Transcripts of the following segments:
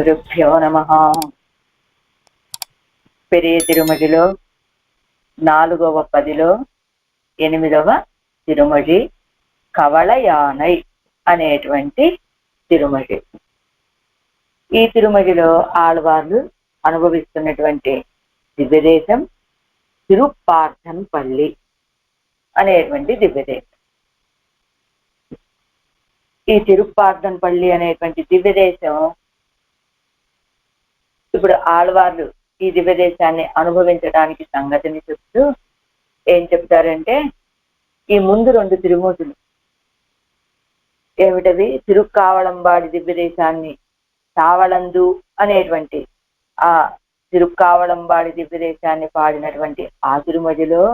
గురుభ్యో నమః. పెరియ తిరుమడిలో 4వ పదిలో 8వ తిరుమడి కవళయానై అనేటువంటి తిరుమడి. ఈ తిరుమడిలో ఆళ్వార్లు అనుభవిస్తున్నటువంటి దివ్యదేశం తిరుప్పార్థన్పల్లి అనేటువంటి దివ్యదేశం. ఈ తిరుప్పార్థన్పల్లి అనేటువంటి దివ్యదేశం ఇప్పుడు ఆళ్వార్లు ఈ దివ్యదేశాన్ని అనుభవించడానికి సంగతిని చెప్తూ ఏం చెప్తారంటే, ఈ ముందు 2 తిరుమూర్తులు ఏమిటవి, తిరుక్కావళంబాడి దివ్యదేశాన్ని తావళందు అనేటువంటి ఆ తిరుక్కావళంబాడి దివ్యదేశాన్ని పాడినటువంటి ఆ తిరుమడిలో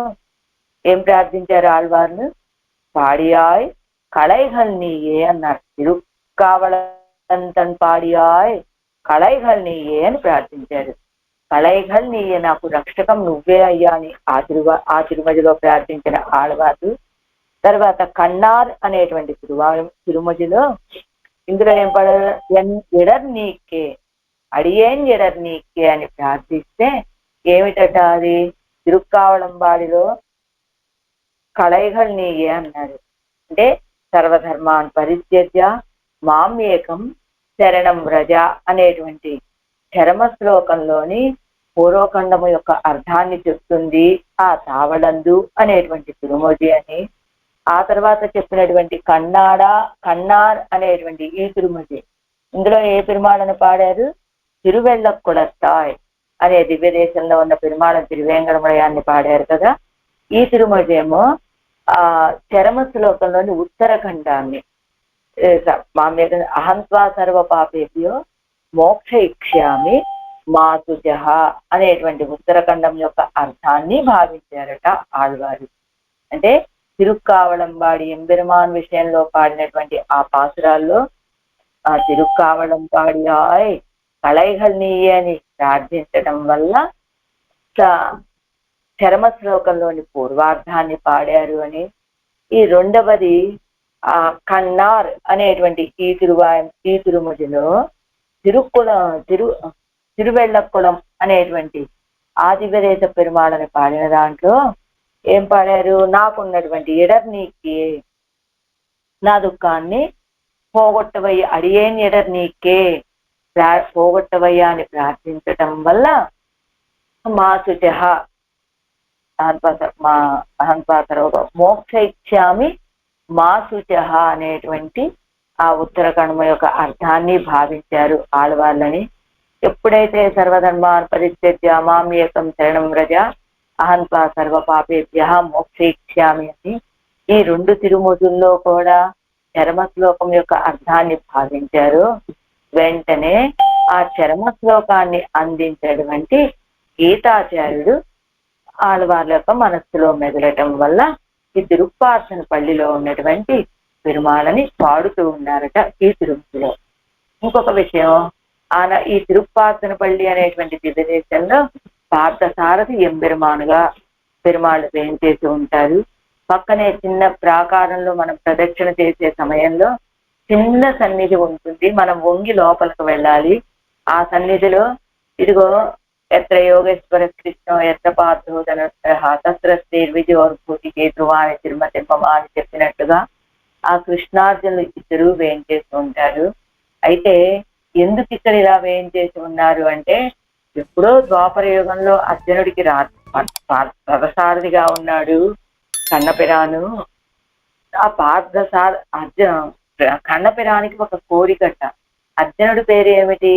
ఏం ప్రార్థించారు ఆళ్వార్లు? పాడియాయ్ కళైగల్ నీయే అన్నారు. తిరుక్కావళంతన్ పాడియాయ్ కళైగల్ నీయే అని ప్రార్థించారు. కళైగల్ నీయే, నాకు రక్షకం నువ్వే అయ్యా అని ఆ తిరుమడిలో ప్రార్థించిన ఆళ్వార్లు. తర్వాత కన్నార్ అనేటువంటి తిరుమడిలో ఇందులో ఏం పడారు? ఎడర్ నీకే, అడియేన్ ఎడర్ నీకే అని ప్రార్థిస్తే ఏమిటట అది? తిరుక్కావళంబాడిలో కళైగల్ నీయే అన్నారు. అంటే సర్వధర్మాన్ పరిత్యజ్య మాం ఏకం శరణం వ్రజ అనేటువంటి చరమ శ్లోకంలోని పూర్వఖండము యొక్క అర్థాన్ని చెప్తుంది ఆ తావళందు అనేటువంటి తిరుమడి అని. ఆ తర్వాత చెప్పినటువంటి కన్నార్ అనేటువంటి ఈ తిరుమడి, ఇందులో ఏ పెరుమాళను పాడారు? తిరువెళ్ళకుళత్తాయ్ అనే దివ్యదేశంలో ఉన్న పెరుమాళ తిరువేంకటమలయాన్ని పాడారు కదా. ఈ తిరుమడి ఏమో ఆ చరమ శ్లోకంలోని ఉత్తరఖండాన్ని అహంత్వా సర్వ పాపేభ్యో మోక్ష ఇక్ష్యామి మాతుజః అనేటువంటి ఉత్తరఖండం యొక్క అర్థాన్ని భావించారట ఆళ్వారు. అంటే తిరుక్కావళంబాడి ఎంబెరుమాన్ విషయంలో పాడినటువంటి ఆ పాసురాల్లో ఆ తిరుక్కావళంబాడి ఆయ్ కళైగల్ నీయే అని ప్రార్థించడం వల్ల చరమ శ్లోకంలోని పూర్వార్థాన్ని పాడారు అని. ఈ రెండవది ఆ కన్నార్ అనేటువంటి ఈ తిరుమడిలో తిరువెళ్ళకుళం అనేటువంటి ఆ దివ్యదేశ పెరుమాళని పాడిన దాంట్లో ఏం పాడారు? నాకున్నటువంటి ఎడర్ నీకే, నా దుఃఖాన్ని పోగొట్టవయ్య, అడియేన్ ఎడర్ నీకే పోగొట్టవయ్యా అని ప్రార్థించటం వల్ల మా శుచః మోక్ష ఇచ్చామి మా శుచః అనేటువంటి ఆ ఉత్తరఖండం యొక్క అర్థాన్ని భావించారు ఆళ్వార్లని. ఎప్పుడైతే సర్వధర్మాన్ పరిత్యజ్య మాం ఏకం శరణం వ్రజ అహంత్వా సర్వ పాపేభ్యః మోక్ష ఇచ్చామి అని ఈ 2 తిరుమూర్తుల్లో కూడా చరమ శ్లోకం యొక్క అర్థాన్ని భావించారు. వెంటనే ఆ చరమ శ్లోకాన్ని అందించేటువంటి గీతాచార్యుడు ఆళ్వార్ల యొక్క మనస్సులో మెదలటం వల్ల ఈ తిరుప్పార్థన్పల్లిలో ఉన్నటువంటి పెరుమాళని పాడుతూ ఉన్నారట ఈ తిరుమలలో. ఇంకొక విషయం, ఈ తిరుప్పార్థన్పల్లి అనేటువంటి దివ్యదేశంలో పార్థసారథి ఎంబెరుమానుగా పెరుమాళ్ళు వేయించేసి ఉంటారు. పక్కనే చిన్న ప్రాకారంలో మనం ప్రదక్షిణ చేసే సమయంలో చిన్న సన్నిధి ఉంటుంది. మనం వంగి లోపలికి వెళ్ళాలి. ఆ సన్నిధిలో ఇదిగో ఎత్ర యోగేశ్వర కృష్ణ ఎత్ర పార్థో తస్రస్తేర్విజయోర్భూతి కేతువాని తిరుమతింపమా అని చెప్పినట్టుగా ఆ కృష్ణార్జునులు ఇద్దరు వేయించేసి ఉంటారు. అయితే ఎందుకు ఇక్కడ ఇలా వేయించేసి ఉన్నారు అంటే, ఎప్పుడో ద్వాపర యుగంలో అర్జునుడికి రథసారథిగా ఉన్నాడు కన్నపిరాను. ఆ కన్నపిరానికి ఒక కోరికట, అర్జునుడి పేరు ఏమిటి?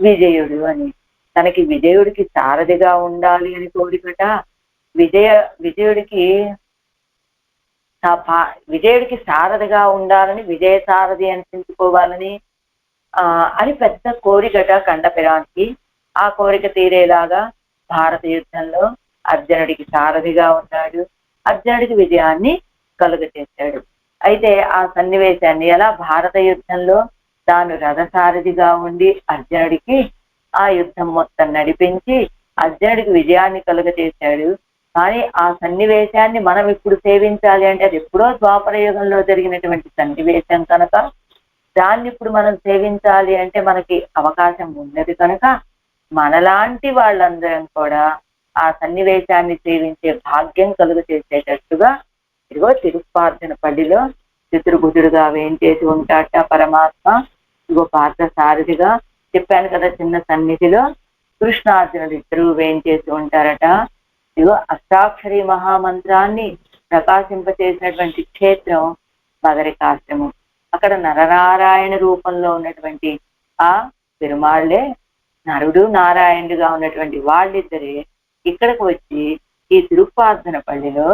విజయుడు అని. తనకి విజయుడికి సారథిగా ఉండాలి అని కోరికట. విజయుడికి సారథిగా ఉండాలని, విజయ సారథి అనిపించుకోవాలని అని పెద్ద కోరికట కండపిరానికి. ఆ కోరిక తీరేలాగా భారత యుద్ధంలో అర్జునుడికి సారథిగా ఉన్నాడు. అర్జునుడికి విజయాన్ని కలుగచేశాడు. అయితే ఆ సన్నివేశాన్ని ఎలా భారత యుద్ధంలో తాను రథసారథిగా ఉండి అర్జునుడికి ఆ యుద్ధం మొత్తం నడిపించి అర్జునుడికి విజయాన్ని కలుగచేశాడు. కానీ ఆ సన్నివేశాన్ని మనం ఇప్పుడు సేవించాలి అంటే అది ఎప్పుడో ద్వాపర యుగంలో జరిగినటువంటి సన్నివేశం కనుక దాన్ని ఇప్పుడు మనం సేవించాలి అంటే మనకి అవకాశం ఉన్నది కనుక మనలాంటి వాళ్ళందరం కూడా ఆ సన్నివేశాన్ని సేవించే భాగ్యం కలుగు చేసేటట్టుగా ఇదిగో తిరుప్పార్జన పల్లిలో చతుర్భుజుడుగా వేయించేసి ఉంటాట పరమాత్మ. ఇదిగో పాత్ర సారథిగా చెప్పాను కదా, చిన్న సన్నిధిలో కృష్ణార్జునుడు ఇద్దరు వేయించేసి ఉంటారట. ఇదిగో అష్టాక్షరి మహామంత్రాన్ని ప్రకాశింపచేసినటువంటి క్షేత్రం బదరికాశ్రమం. అక్కడ నరనారాయణ రూపంలో ఉన్నటువంటి ఆ పెరుమాళ్లే, నరుడు నారాయణుడుగా ఉన్నటువంటి వాళ్ళిద్దరే ఇక్కడికి వచ్చి ఈ తిరుప్పార్జన పల్లిలో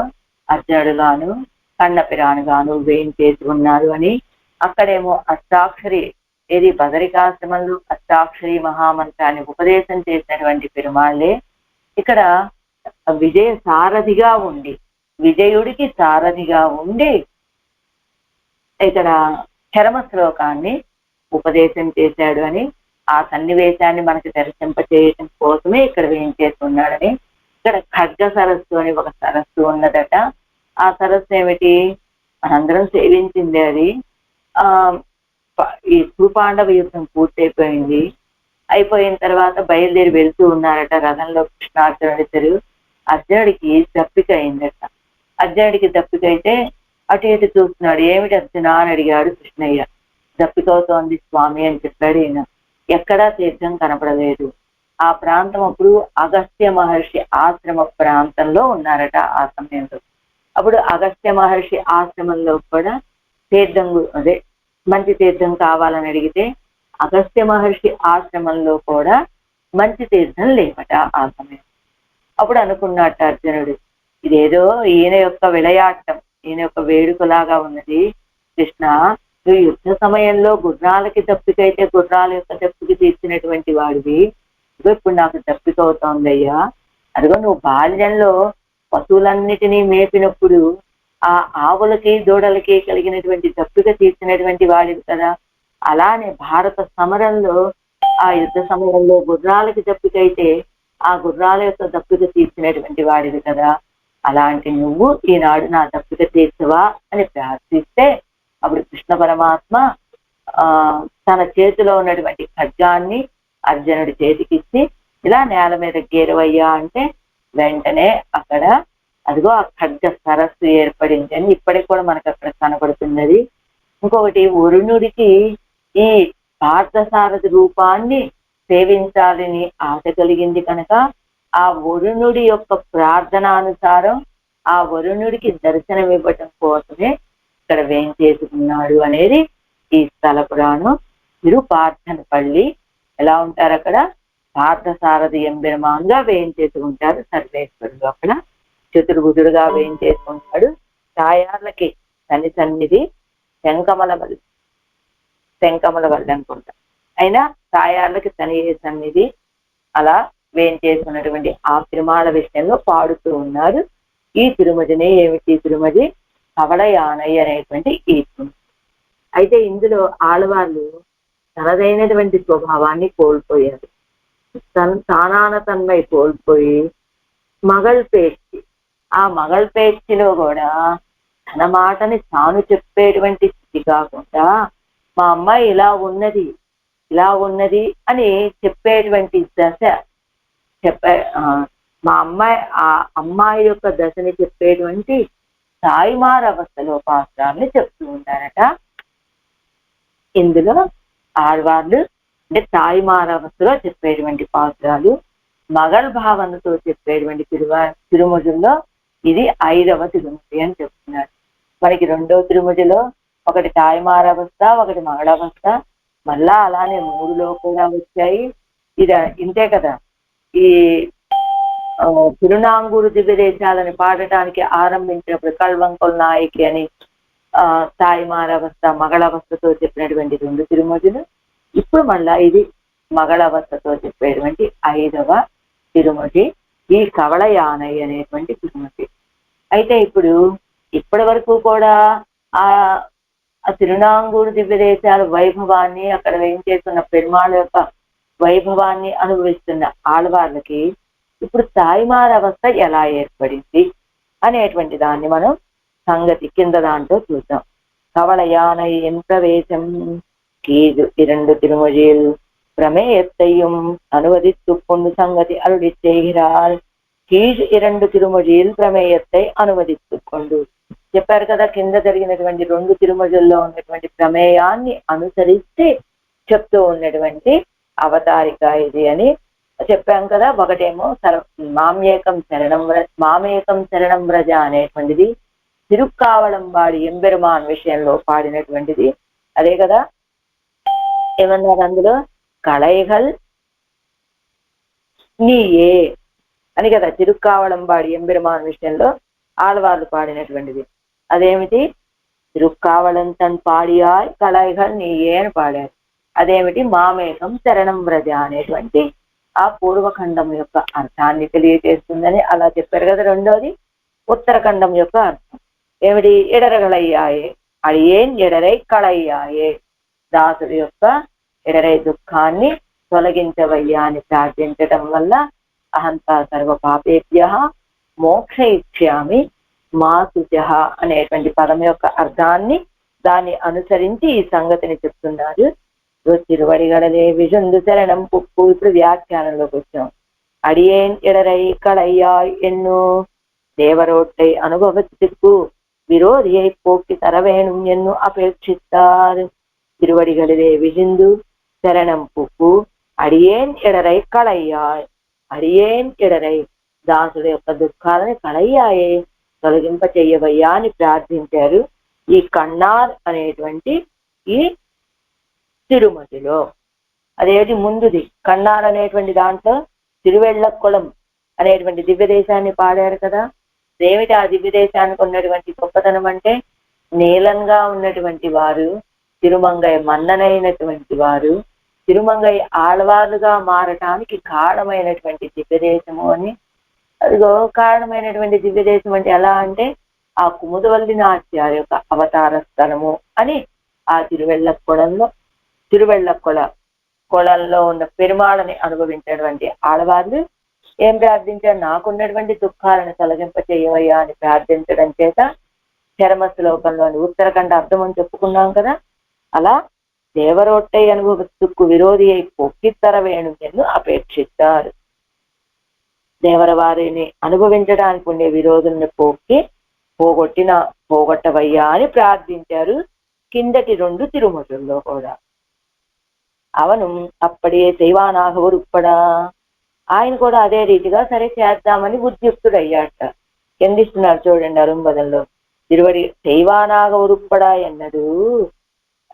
అర్జునుడుగాను కన్నపిరానుగాను వేయించేసి ఉన్నారు అని. అక్కడేమో అష్టాక్షరి, ఏది బదరికాశ్రమంలో అష్టాక్షరి మహామంత్రాన్ని ఉపదేశం చేసినటువంటి పెరుమాళ్లే ఇక్కడ విజయ సారథిగా ఉండి, విజయుడికి సారథిగా ఉండి ఇక్కడ చరమ శ్లోకాన్ని ఉపదేశం చేశాడు అని, ఆ సన్నివేశాన్ని మనకి దర్శింపచేయటం కోసమే ఇక్కడ వేయించేస్తున్నాడని. ఇక్కడ ఖడ్గ సరస్సు అని ఒక సరస్సు ఉన్నదట. ఆ సరస్సు ఏమిటి, మనందరం సేవించింది అది. ఈ కురుపాండవ యుద్ధం పూర్తయిపోయింది. అయిపోయిన తర్వాత బయలుదేరి వెళ్తూ ఉన్నారట రథంలో కృష్ణార్జునుడిద్దరు. అర్జునుడికి దప్పిక అయిందట. అర్జునుడికి దప్పిక అయితే అటు ఇటు చూస్తున్నాడు. ఏమిటి అర్జున అని అడిగాడు కృష్ణయ్య. దప్పికవుతోంది స్వామి అని చెప్పాడు ఈయన. ఎక్కడా తీర్థం కనపడలేదు. ఆ ప్రాంతం అప్పుడు అగస్త్య మహర్షి ఆశ్రమ ప్రాంతంలో ఉన్నారట ఆ సమయంలో. అప్పుడు అగస్త్య మహర్షి ఆశ్రమంలో కూడా తీర్థం, అదే మంచి తీర్థం కావాలని అడిగితే అగస్త్య మహర్షి ఆశ్రమంలో కూడా మంచి తీర్థం లేవట ఆ సమయం. అప్పుడు అనుకున్నట్ట అర్జునుడు, ఇదేదో ఈయన యొక్క విளைయాటం, ఈయన యొక్క వేడుకలాగా ఉన్నది. కృష్ణ, నువ్వు యుద్ధ సమయంలో గుర్రాలకి దప్పికైతే గుర్రాల యొక్క దప్పికి తీర్చినటువంటి వాడివి, ఇప్పుడు నాకు దప్పిక అవుతోందయ్యా. అదిగో నువ్వు బాల్యంలో పశువులన్నిటినీ మేపినప్పుడు ఆ ఆవులకి దూడలకి కలిగినటువంటి దప్పిక తీర్చినటువంటి వాడివి కదా. అలానే భారత సమరంలో ఆ యుద్ధ సమయంలో గుర్రాలకి దప్పికైతే ఆ గుర్రాల యొక్క దప్పిక తీర్చినటువంటి వాడివి కదా. అలాంటి నువ్వు ఈనాడు నా దప్పిక తీర్చవా అని ప్రార్థిస్తే అప్పుడు కృష్ణ పరమాత్మ తన చేతిలో ఉన్నటువంటి ఖడ్గాన్ని అర్జునుడి చేతికిచ్చి ఇలా నేల మీద గేరవయ్యా అంటే వెంటనే అక్కడ అదిగో ఆ ఖడ్గ సరస్సు ఏర్పడింది అని ఇప్పటికి కూడా మనకు అక్కడ కనపడుతున్నది. ఇంకొకటి, వరుణుడికి ఈ పార్థసారథి రూపాన్ని సేవించాలని ఆశ కలిగింది కనుక ఆ వరుణుడి యొక్క ప్రార్థనానుసారం ఆ వరుణుడికి దర్శనం ఇవ్వటం కోసమే ఇక్కడ వేయించేసుకున్నాడు అనేది ఈ స్థల పురాణం. తిరుపార్థనపల్లి ఎలా ఉంటారు, అక్కడ పార్థసారథి ఎంబెరుమాన్గా వేయించేసుకుంటారు సర్వేశ్వరుడు. అక్కడ చతుర్భుజుడుగా వేయించేసుకుంటాడు. ఛాయార్లకి తని సన్నిధి శంకమల వల్లి అనుకుంటా, అయినా ఛాయార్లకి తని సన్నిధి అలా వేయించేసుకున్నటువంటి ఆ తిరుమాల విషయంలో పాడుతూ ఉన్నారు. ఈ తిరుమతిని ఏమిటి, తిరుమతి కవళయానయ్య అనేటువంటి ఈ తిరుమతి. అయితే ఇందులో ఆడవాళ్ళు తనదైనటువంటి స్వభావాన్ని కోల్పోయారు. తానాన తన్మై కోల్పోయి మగళ్ పేర్చి, ఆ మగళ్ పేర్చిలో కూడా తన మాటని తాను చెప్పేటువంటి స్థితి కాకుండా మా అమ్మాయి ఇలా ఉన్నది అని చెప్పేటువంటి దశ మా అమ్మాయి యొక్క దశని చెప్పేటువంటి తాయిమార అవస్థలో పాత్రాన్ని చెప్తూ ఉంటారట. ఇందులో ఆడవాళ్ళు అంటే తాయిమార అవస్థలో చెప్పేటువంటి పాత్రాలు, మగళ్ భావనతో చెప్పేటువంటి తిరుముజుల్లో ఇది 5వ తిరుముజి అని చెప్తున్నారు. మనకి 2వ తిరుముజిలో ఒకటి తాయిమార అవస్థ, ఒకటి మగళవస్థ, మళ్ళా అలానే 3లో కూడా వచ్చాయి. ఇది ఇంతే కదా. ఈ తిరునాంగూరు దివ్యదేశాలని పాడటానికి ఆరంభించినప్పుడు కల్వంకొల్ నాయకి అని తాయిమార అవస్థ మగళవస్థతో చెప్పినటువంటి 2 తిరుముజులు. ఇప్పుడు మళ్ళా ఇది మగళవస్థతో చెప్పేటువంటి 5వ తిరుముజి, ఈ కవళయానయ్య అనేటువంటి తిరుముజి. అయితే ఇప్పటి వరకు కూడా ఆ తిరునాంగూరు దివ్యదేశాల వైభవాన్ని, అక్కడ వేయించేస్తున్న పెరుమాళ యొక్క వైభవాన్ని అనుభవిస్తున్న ఆడవాళ్ళకి ఇప్పుడు తాయిమార అవస్థ ఎలా ఏర్పడింది అనేటువంటి దాన్ని మనం సంగతి కింద దాంట్లో చూద్దాం. కవళయానయ్యం ప్రవేశం கீது 2 திருமொழியில் பிரமேயத்தையும் அனுவதித்து கொண்டு சங்கதி அருளி செய்கிறாள். కీజు 2 తిరుమొழியில் ప్రమేయத்தை అనువదిస్తూ కొండు చెప్పారు కదా. కింద జరిగినటువంటి 2 తిరుమొழிల్లో ఉన్నటువంటి ప్రమేయాన్ని అనుసరిస్తే చెప్తూ ఉన్నటువంటి అవతారిక ఇది అని చెప్పాం కదా. ఒకటేమో మామేకం శరణం వ్రజ అనేటువంటిది తిరుక్కావళంబాడి ఎంబెరుమాన్ విషయంలో పాడినటువంటిది అదే కదా. ఏమన్నారు అందులో? కళైగల్ నీయే అని కదా తిరుక్కావళంబాడి ఎంబెరుమాన్ విషయంలో ఆళ్వార్లు పాడినటువంటిది. అదేమిటి? తిరుక్కావళం తన్ పాడియాయ్ కళైగల్ నీయే అని పాడారు. అదేమిటి? మామేకం శరణం వ్రజ అనేటువంటి ఆ పూర్వఖండం యొక్క అర్థాన్ని తెలియజేస్తుందని అలా చెప్పారు కదా. రెండోది ఉత్తరఖండం యొక్క అర్థం ఏమిటి? ఎడరగలయ్యాయే అడియేన్ ఎడరై కళయ్యాయే, దాసుడి యొక్క ఎడరై దుఃఖాన్ని తొలగించవయ్యా అని ప్రార్థించటం వల్ల అహంతా సర్వ పాపేభ్య మోక్ష ఇచ్చామి మాసుజ అనేటువంటి పదం యొక్క అర్థాన్ని దాన్ని అనుసరించి ఈ సంగతిని చెప్తున్నారు. తిరువడిగడలే విజుందు శరణం పుప్పు. ఇప్పుడు వ్యాఖ్యానంలోకి వచ్చాం. అడియేన్ ఎడరై కళయ్యాయ్ ఎన్ను దేవరోట్టై అనుభవத்திற்கு விரோதியை போக்கி தர வேணும் என்று அபேட்சித்தார். திருவடிகளிலே விழுந்து சரணம் புக்கு అడియేన్ ఎడరై కళయ్యాయ్, అడియేన్ ఎడరై దాసుల యొక్క దుఃఖాలని కళయ్యాయే తొలగింప చెయ్యవయ్యా అని ప్రార్థించారు. ఈ కన్నార్ అనేటువంటి ఈ తిరుమతిలో అదేది ముందుది కన్నార్ అనేటువంటి దాంట్లో తిరువెళ్ళకుళం అనేటువంటి దివ్య దేశాన్ని పాడారు కదా. ఏమిటి ఆ దివ్య దేశానికి ఉన్నటువంటి గొప్పతనం అంటే నీలంగా ఉన్నటువంటి వారు తిరుమంగై మన్ననైనటువంటి వారు తిరుమంగై ఆళ్వార్లుగా మారటానికి కారణమైనటువంటి దివ్యదేశము అని. అదిగో కారణమైనటువంటి దివ్యదేశం అంటే ఎలా అంటే ఆ కుముదవల్లి నాట్యాల యొక్క అవతార స్థలము అని ఆ కొళంలో ఉన్న పెరుమాళని అనుభవించినటువంటి ఆడవాళ్ళు ఏం ప్రార్థించారు? నాకున్నటువంటి దుఃఖాలను తొలగింప చేయవయ్యా అని ప్రార్థించడం చేత చరమ శ్లోకంలోని ఉత్తరఖండ అర్థం అని చెప్పుకున్నాం కదా. అలా దేవరోట్టై అనుభవத்துக்கு విరోధిயை పొక్కిత్తర వేణుం என்று అపేక్షిస్తారు. దేవర వారిని అనుభవించడానికి ఉండే విరోధుల్ని పోగొట్టవయ్యా అని ప్రార్థించారు కిందటి 2 తిరుమతుల్లో కూడా. అవను అప్పటియే శైవానాగ ఉరుప్పడా, ఆయన కూడా అదే రీతిగా సరే చేద్దామని ఉద్యుక్తుడయ్యాట. కిందిస్తున్నారు చూడండి అరుంబదంలో. తిరువడి శైవానాగ ఉరుప్పడా ఎన్నడు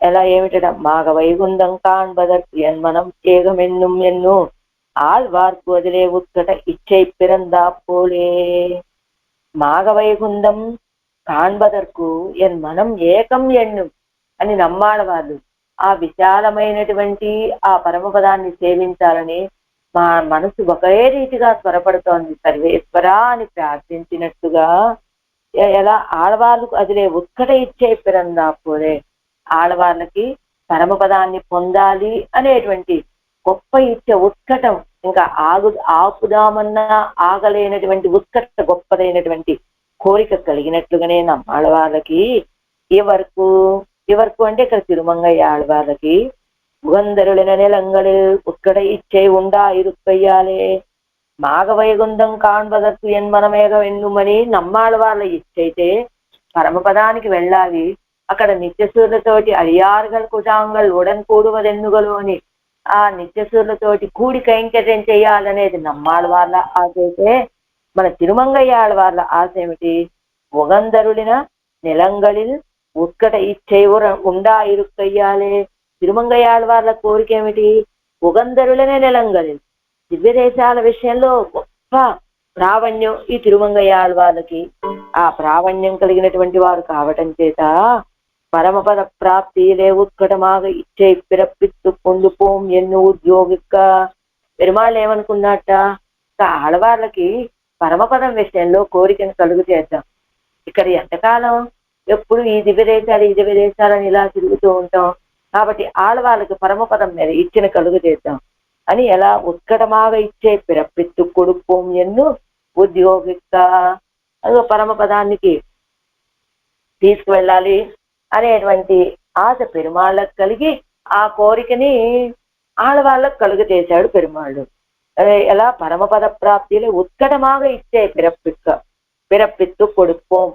ఎలా ఏమిట మాగ వైగుందం కాణ్బదற்கு என் மனம் ஏகமென்னும் ఎన్ను ఆళ్వార్కు వదిలే ఉత్కట ఇచ్చై పిరందా పోలే. మాగవైగుందం కాణ్బదற்கு ఎన్ మనం ఏకం ఎన్ను అని నమ్మాళ్ళ వాళ్ళు ఆ విశాలమైనటువంటి ఆ పరమపదాన్ని సేవించాలని మా మనసు ఒకే రీతిగా త్వరపడుతోంది. సర్వేశ్వరా అని ప్రార్థించినట్టుగా ఎలా ఆడవాళ్ళకు అదిలే ఉత్కట ఇచ్చే పిరందా పోలే, ఆడవాళ్ళకి పరమపదాన్ని పొందాలి అనేటువంటి గొప్ప ఇచ్చే ఉత్కటం, ఇంకా ఆపుదామన్నా ఆగలేనటువంటి ఉత్కట గొప్పదైనటువంటి కోరిక కలిగినట్లుగానే ఆడవాళ్ళకి ఇవరకు అంటే ఇక్కడ తిరుమంగయ్య ఆడవాళ్ళకి ఉగంధరులైన నిలంగళిல் ఉత్కట ఇచ్చే ఉండా ఇరుక్కయ్యాలే. మాగవైగుందం కాణ్బదற்கு ఎన్ మనమేగ వెన్నుమని నమ్మాళ్ళ ఇచ్చైతే పరమపదానికి వెళ్ళాలి. అక్కడ నిత్యసూర్లతోటి అడియారుగల్ కుటాంగల్ ఉడన్ కూడువదెన్నుగలు అని ఆ నిత్యసూర్లతోటి కూడి కైంకర్యం చేయాలనేది నమ్మాళ్ళ ఆశ అయితే, మన తిరుమంగయ్య వాళ్ళ ఆశ ఏమిటి? ఉగంధరులిన నిలంగళిల్ ఉత్కట ఇచ్చే ఉండా ఇరుక్కయ్యాలే. తిరుమంగయ్య వాళ్ళ కోరిక ఏమిటి? ఉగంధరులనే నిలంగళిల్ దివ్యదేశాల విషయంలో గొప్ప ప్రావణ్యం ఈ తిరుమంగయ్య వాళ్ళకి. ఆ ప్రావణ్యం కలిగినటువంటి వారు కావటం చేత పరమపద ప్రాప్తిயிலே ఉత్కటమాగ ఇచ్చే పిరప్పిత్తు పొందుపోం ఎన్ను ఉద్యోగిక. పెరుమాళ్ళు ఏమనుకున్నట్ట? ఆడవాళ్ళకి పరమపదం విషయంలో కోరికను కలుగు చేద్దాం. ఇక్కడ ఎంతకాలం ఎప్పుడు ఈ దివ్యదేశాలని ఇలా తిరుగుతూ ఉంటాం కాబట్టి ఆడవాళ్ళకి పరమపదం మీద ఇచ్చిన కలుగు చేద్దాం అని ఎలా ఉత్కటమాగ ఇచ్చే పిరప్పిత్తు కొడుపోం ఎన్ను ఉద్యోగిక. అదో పరమపదానికి తీసుకువెళ్ళాలి అనేటువంటి ఆశ పెరుమాళ్ళకు కలిగి ఆ కోరికని ఆడవాళ్ళకు కలుగజేశాడు పెరుమాళ్ళు. ఎలా పరమపద ప్రాప్తిలో ఉత్కటమాగ ఇచ్చే పిరప్పిత్తు కొడుకోం.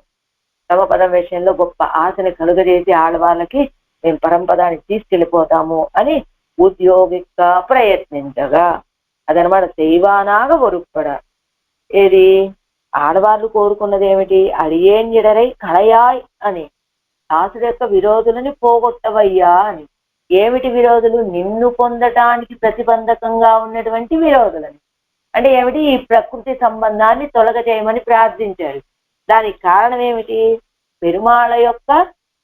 పరమపదం విషయంలో గొప్ప ఆశని కలుగజేసి ఆడవాళ్ళకి మేము పరంపదాన్ని తీసుకెళ్ళిపోతాము అని ఉద్యోగిగా ప్రయత్నించగా అదనమాట దైవానాగ ఒరుప్పడ. ఏది ఆడవాళ్ళు కోరుకున్నది ఏమిటి? అడియేంజిడరై కళయాయ్ అని, దాసుడు యొక్క విరోధులని పోగొట్టవయ్యా అని. ఏమిటి విరోధులు? నిన్ను పొందటానికి ప్రతిబంధకంగా ఉన్నటువంటి విరోధులని. అంటే ఏమిటి? ఈ ప్రకృతి సంబంధాన్ని తొలగజేయమని ప్రార్థించారు. దానికి కారణం ఏమిటి? పెరుమాళ యొక్క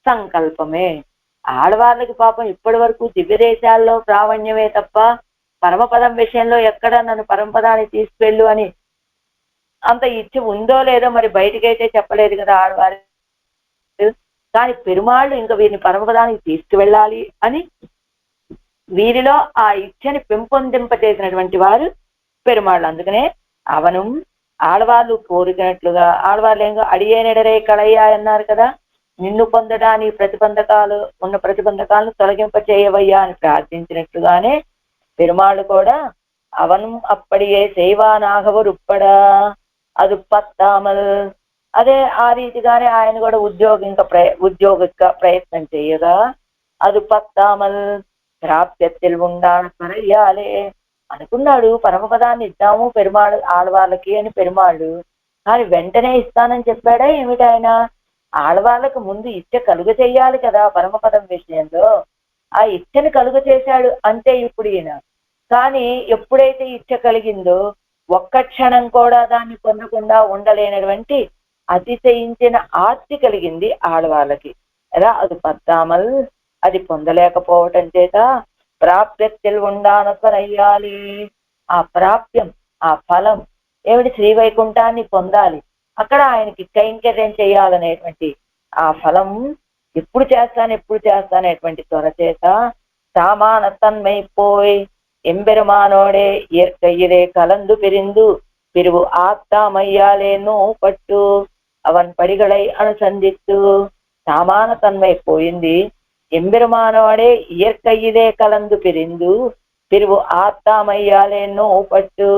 సంకల్పమే. ఆడవాళ్ళకి పాపం ఇప్పటి వరకు దివ్య దేశాల్లో ప్రావణ్యమే తప్ప పరమపదం విషయంలో ఎక్కడ నన్ను పరమపదాన్ని తీసుకెళ్ళు అని అంత ఇచ్చి ఉందో లేదో మరి బయటికైతే చెప్పలేదు కదా ఆడవారు. కానీ పెరుమాళ్ళు ఇంకా వీరిని పరమపదానికి తీసుకువెళ్ళాలి అని వీరిలో ఆ ఇచ్చని పెంపొందింపచేసినటువంటి వారు పెరుమాళ్ళు. అందుకనే అవను ఆడవాళ్ళు కోరినట్లుగా ఆడవాళ్ళు ఏం అడియేనెడరే కళయ్యా అన్నారు కదా, నిన్ను పొందడానికి ఉన్న ప్రతిబంధకాలను తొలగింప చేయవయ్యా అని ప్రార్థించినట్లుగానే పెరుమాళ్ళు కూడా అవను అప్పడియే సేవానాగవరు ఉప్పడా అది పత్తామల్. అదే ఆ రీతిగానే ఆయన కూడా ఉద్యోగిక ప్రయత్నం చేయగా అది పత్తామల్ ప్రాప్యத்தில் ఉండాలి పరయ్యాలే అనుకున్నాడు. పరమపదాన్ని ఇద్దాము పెరుమాళ్ళు ఆడవాళ్ళకి అని పెరుమాళ్ళు. కానీ వెంటనే ఇస్తానని చెప్పాడా ఏమిటి ఆయన? ఆడవాళ్ళకు ముందు ఇచ్చ కలుగ చెయ్యాలి కదా పరమపదం విషయంలో. ఆ ఇచ్చని కలుగ చేశాడు అంతే ఇప్పుడు ఈయన. కానీ ఎప్పుడైతే ఇచ్చ కలిగిందో ఒక్క క్షణం కూడా దాన్ని పొందకుండా ఉండలేనటువంటి అతిశయించిన ఆర్తి కలిగింది ఆడవాళ్ళకి. ఎలా అది పద్దామల్ అది పొందలేకపోవటం చేత ప్రాప్యத்தில் ఉండానయ్యాలి. ఆ ప్రాప్యం ఆ ఫలం ఏమిటి? శ్రీవైకుంఠాన్ని పొందాలి, అక్కడ ఆయనకి కైంకర్యం చేయాలనేటువంటి ఆ ఫలం ఎప్పుడు చేస్తానేటువంటి త్వర చేత సామాన తన్మైపోయి ఎంబెరుమానోడే ఇయற்கையிலே கலந்து பிரிந்து பிரிவு ஆத்தாமையாலேனோ பட்டு அவன் படிகளை అనుసంధిస్తూ సామాన తన్మై పోయింది. ఎంబెరుమానోడే ఇయற்கையிலே కలందు పిరిందు పిరువు ఆత్తామయ్యాలేనో పట్టు.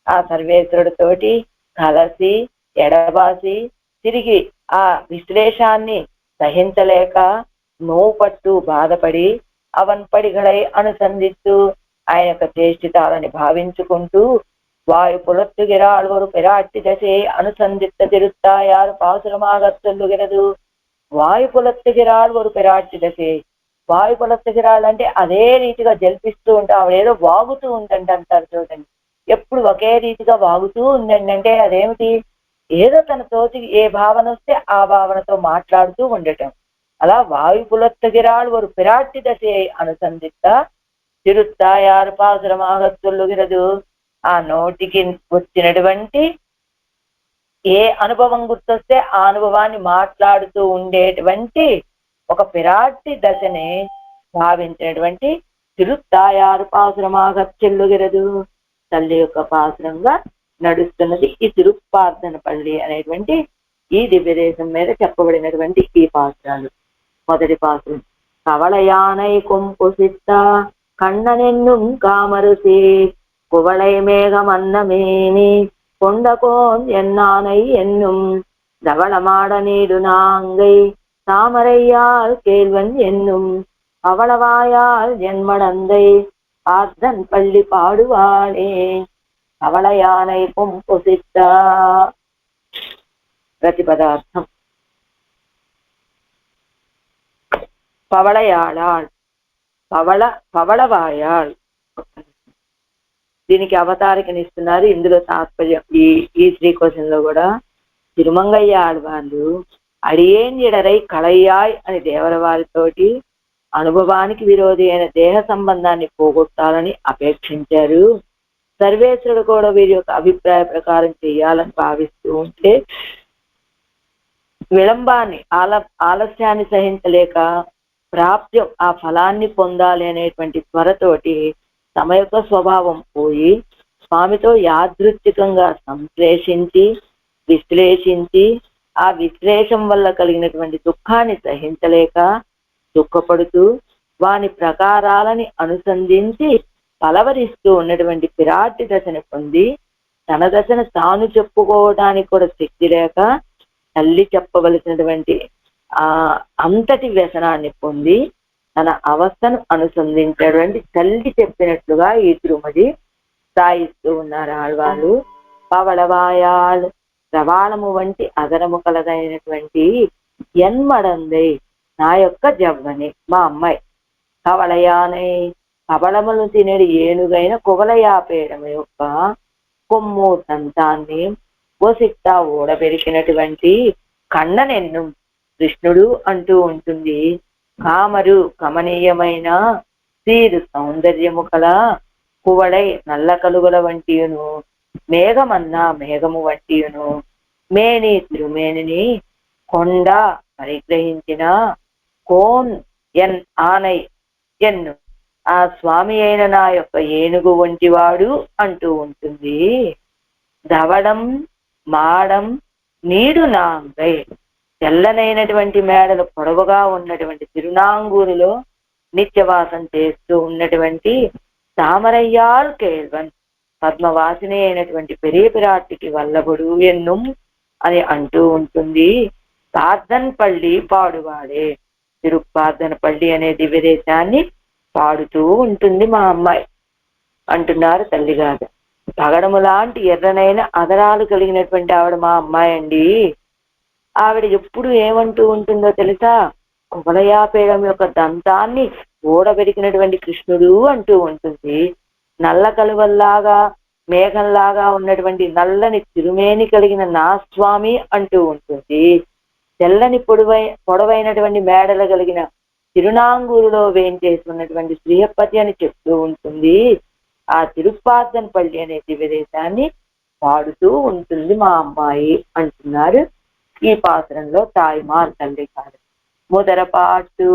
ఆ సర్వేశ్వరుడితోటి కలసి ఎడబాసి తిరిగి ఆ విశ్లేషాన్ని సహించలేక నోపట్టు బాధపడి అవన్ పడిగడై అనుసంధిస్తూ ఆయన యొక్క చేష్టితాలని భావించుకుంటూ వాయు పులత్తుగిరాళ్వరు పెరాట్టి దశే అనుసంధిత తిరుత్తాయారు పాసురమాగత్తులుగిరదు. వాయు పులత్తుగిరాళ్వరు పెరాట్టి దశే. వాయు పులత్తుగిరాళ్ళు అంటే అదే రీతిగా జల్పిస్తూ ఉంటా, ఆవిడేదో వాగుతూ ఉందండి అంటారు చూడండి. ఎప్పుడు ఒకే రీతిగా వాగుతూ ఉందండి అంటే అదేమిటి? ఏదో తన తోటి ఏ భావన వస్తే ఆ భావనతో మాట్లాడుతూ ఉండటం. అలా వాయు పులత్తుగిరాళ్వరు పెరాట్టి దశే అనుసంధిత తిరుత్తాయారు పాసురమాగత్తులుగిరదు. ఆ నోటికి వచ్చినటువంటి ఏ అనుభవం గుర్తొస్తే ఆ అనుభవాన్ని మాట్లాడుతూ ఉండేటువంటి ఒక పిరాటి దశని భావించినటువంటి తిరుత్తాయారు పాసురమాగత్తులుగిరదు. తల్లి యొక్క పాసురంగా నడుస్తున్నది ఈ తిరుప్పార్ధన పల్లి అనేటువంటి ఈ దివ్యదేశం మీద చెప్పబడినటువంటి ఈ పాసురాలు. మొదటి పాసురం కవళయానై కొంపుసిత్త కண்ணనెన్నుం కామరుసి குவளை மேகம் அன்னமேனி கொண்டகோன் என்னானை என்னும் தவளமாட நீடு நாங்கை தாமரையால் கேள்வன் என்னும் அவளவாயால் ஜென்மடந்தை ஆர்தன் பள்ளி பாடுவாளே. அவளயானை பொம்பொசித்தா. ప్రతిపదార్థం పవళయాళాళ్ పవళవాయాళ్. దీనికి అవతారికనిస్తున్నారు. ఇందులో తాత్పర్యం ఈ శ్రీకోశంలో కూడా తిరుమంగయ్య ఆడవాళ్ళు అడియేంజిడరై కళయ్యాయ్ అని దేవర వారితోటి అనుభవానికి విరోధి అయిన దేహ సంబంధాన్ని పోగొట్టాలని అపేక్షించారు. సర్వేశ్వరుడు కూడా వీరి యొక్క అభిప్రాయ ప్రకారం చేయాలని భావిస్తూ ఉంటే విళంబాన్ని ఆలస్యాన్ని సహించలేక ప్రాప్త్యం ఆ ఫలాన్ని పొందాలి అనేటువంటి త్వరతోటి తమ యొక్క స్వభావం పోయి స్వామితో యాదృచ్ఛికంగా సంశ్లేషించి విశ్లేషించి ఆ విశ్లేషం వల్ల కలిగినటువంటి దుఃఖాన్ని సహించలేక దుఃఖపడుతూ వాని ప్రకారాలని అనుసంధించి పలవరిస్తూ ఉన్నటువంటి పిరాటి దశను పొంది తన దశను తాను చెప్పుకోవడానికి కూడా శక్తి లేక తల్లి చెప్పవలసినటువంటి ఆ అంతటి వ్యసనాన్ని పొంది తన అవస్థను అనుసంధించేటువంటి తల్లి చెప్పినట్లుగా ఈ తిరుమడి సాయిస్తూ ఉన్నారు ఆళ్వాళ్ళు. పవళవాయాల్ ప్రవాళము వంటి అదరము కలదైనటువంటి ఎన్మడందే నా యొక్క జవ్వని మా అమ్మాయి. కవళయానై కవళములు తినేది ఏనుగైన కువలయాపేయడం యొక్క కొమ్ము దంతాన్ని ఓసిక్తా ఊడబెరికినటువంటి కన్ననెన్ను కృష్ణుడు అంటూ ఉంటుంది. కామరు కమనీయమైన తీరు సౌందర్యము కల కువళై నల్ల కలుగుల వంటియును మేఘమన్నా మేఘము వంటియును మేని తిరుమేనిని కొండ పరిగ్రహించిన కోన్ ఎన్ ఆనై ఎన్ను ఆ స్వామి అయిన నా యొక్క ఏనుగు వంటివాడు అంటూ ఉంటుంది. ధవడం మాడం నీడు నాంగై తెల్లనైనటువంటి మేడలు పొడవుగా ఉన్నటువంటి తిరునాంగూరులో నిత్యవాసం చేస్తూ ఉన్నటువంటి తామరయ్యాల్ కేల్వన్ పద్మవాసిని అయినటువంటి పెరియ పిరాటికి వల్లభుడు ఎన్ను అని అంటూ ఉంటుంది. పార్థన్ పల్లి పాడువాడే తిరుప్పార్థన పల్లి అనే దివ్యదేశాన్ని పాడుతూ ఉంటుంది మా అమ్మాయి అంటున్నారు తల్లిగారు. పగడము లాంటి ఎర్రనైన అదరాలు కలిగినటువంటి ఆవిడ మా అమ్మాయి అండి. ఆవిడ ఎప్పుడు ఏమంటూ ఉంటుందో తెలుసా? కువలయాపేడం యొక్క దంతాన్ని ఊడబెరికినటువంటి కృష్ణుడు అంటూ ఉంటుంది. నల్ల కలువల్లాగా మేఘంలాగా ఉన్నటువంటి నల్లని తిరుమేని కలిగిన నా స్వామి అంటూ ఉంటుంది. తెల్లని పొడవైనటువంటి మేడలు కలిగిన తిరునాంగూరులో వేయించేసి ఉన్నటువంటి శ్రీహపతి అని చెప్తూ ఉంటుంది. ఆ తిరుప్పార్థన్ పల్లి అనే దివ్యదేశాన్ని పాడుతూ ఉంటుంది మా అమ్మాయి అంటున్నారు ఈ పాత్రంలో తాయిమార్ తల్లి గారు. முதரபாட்டு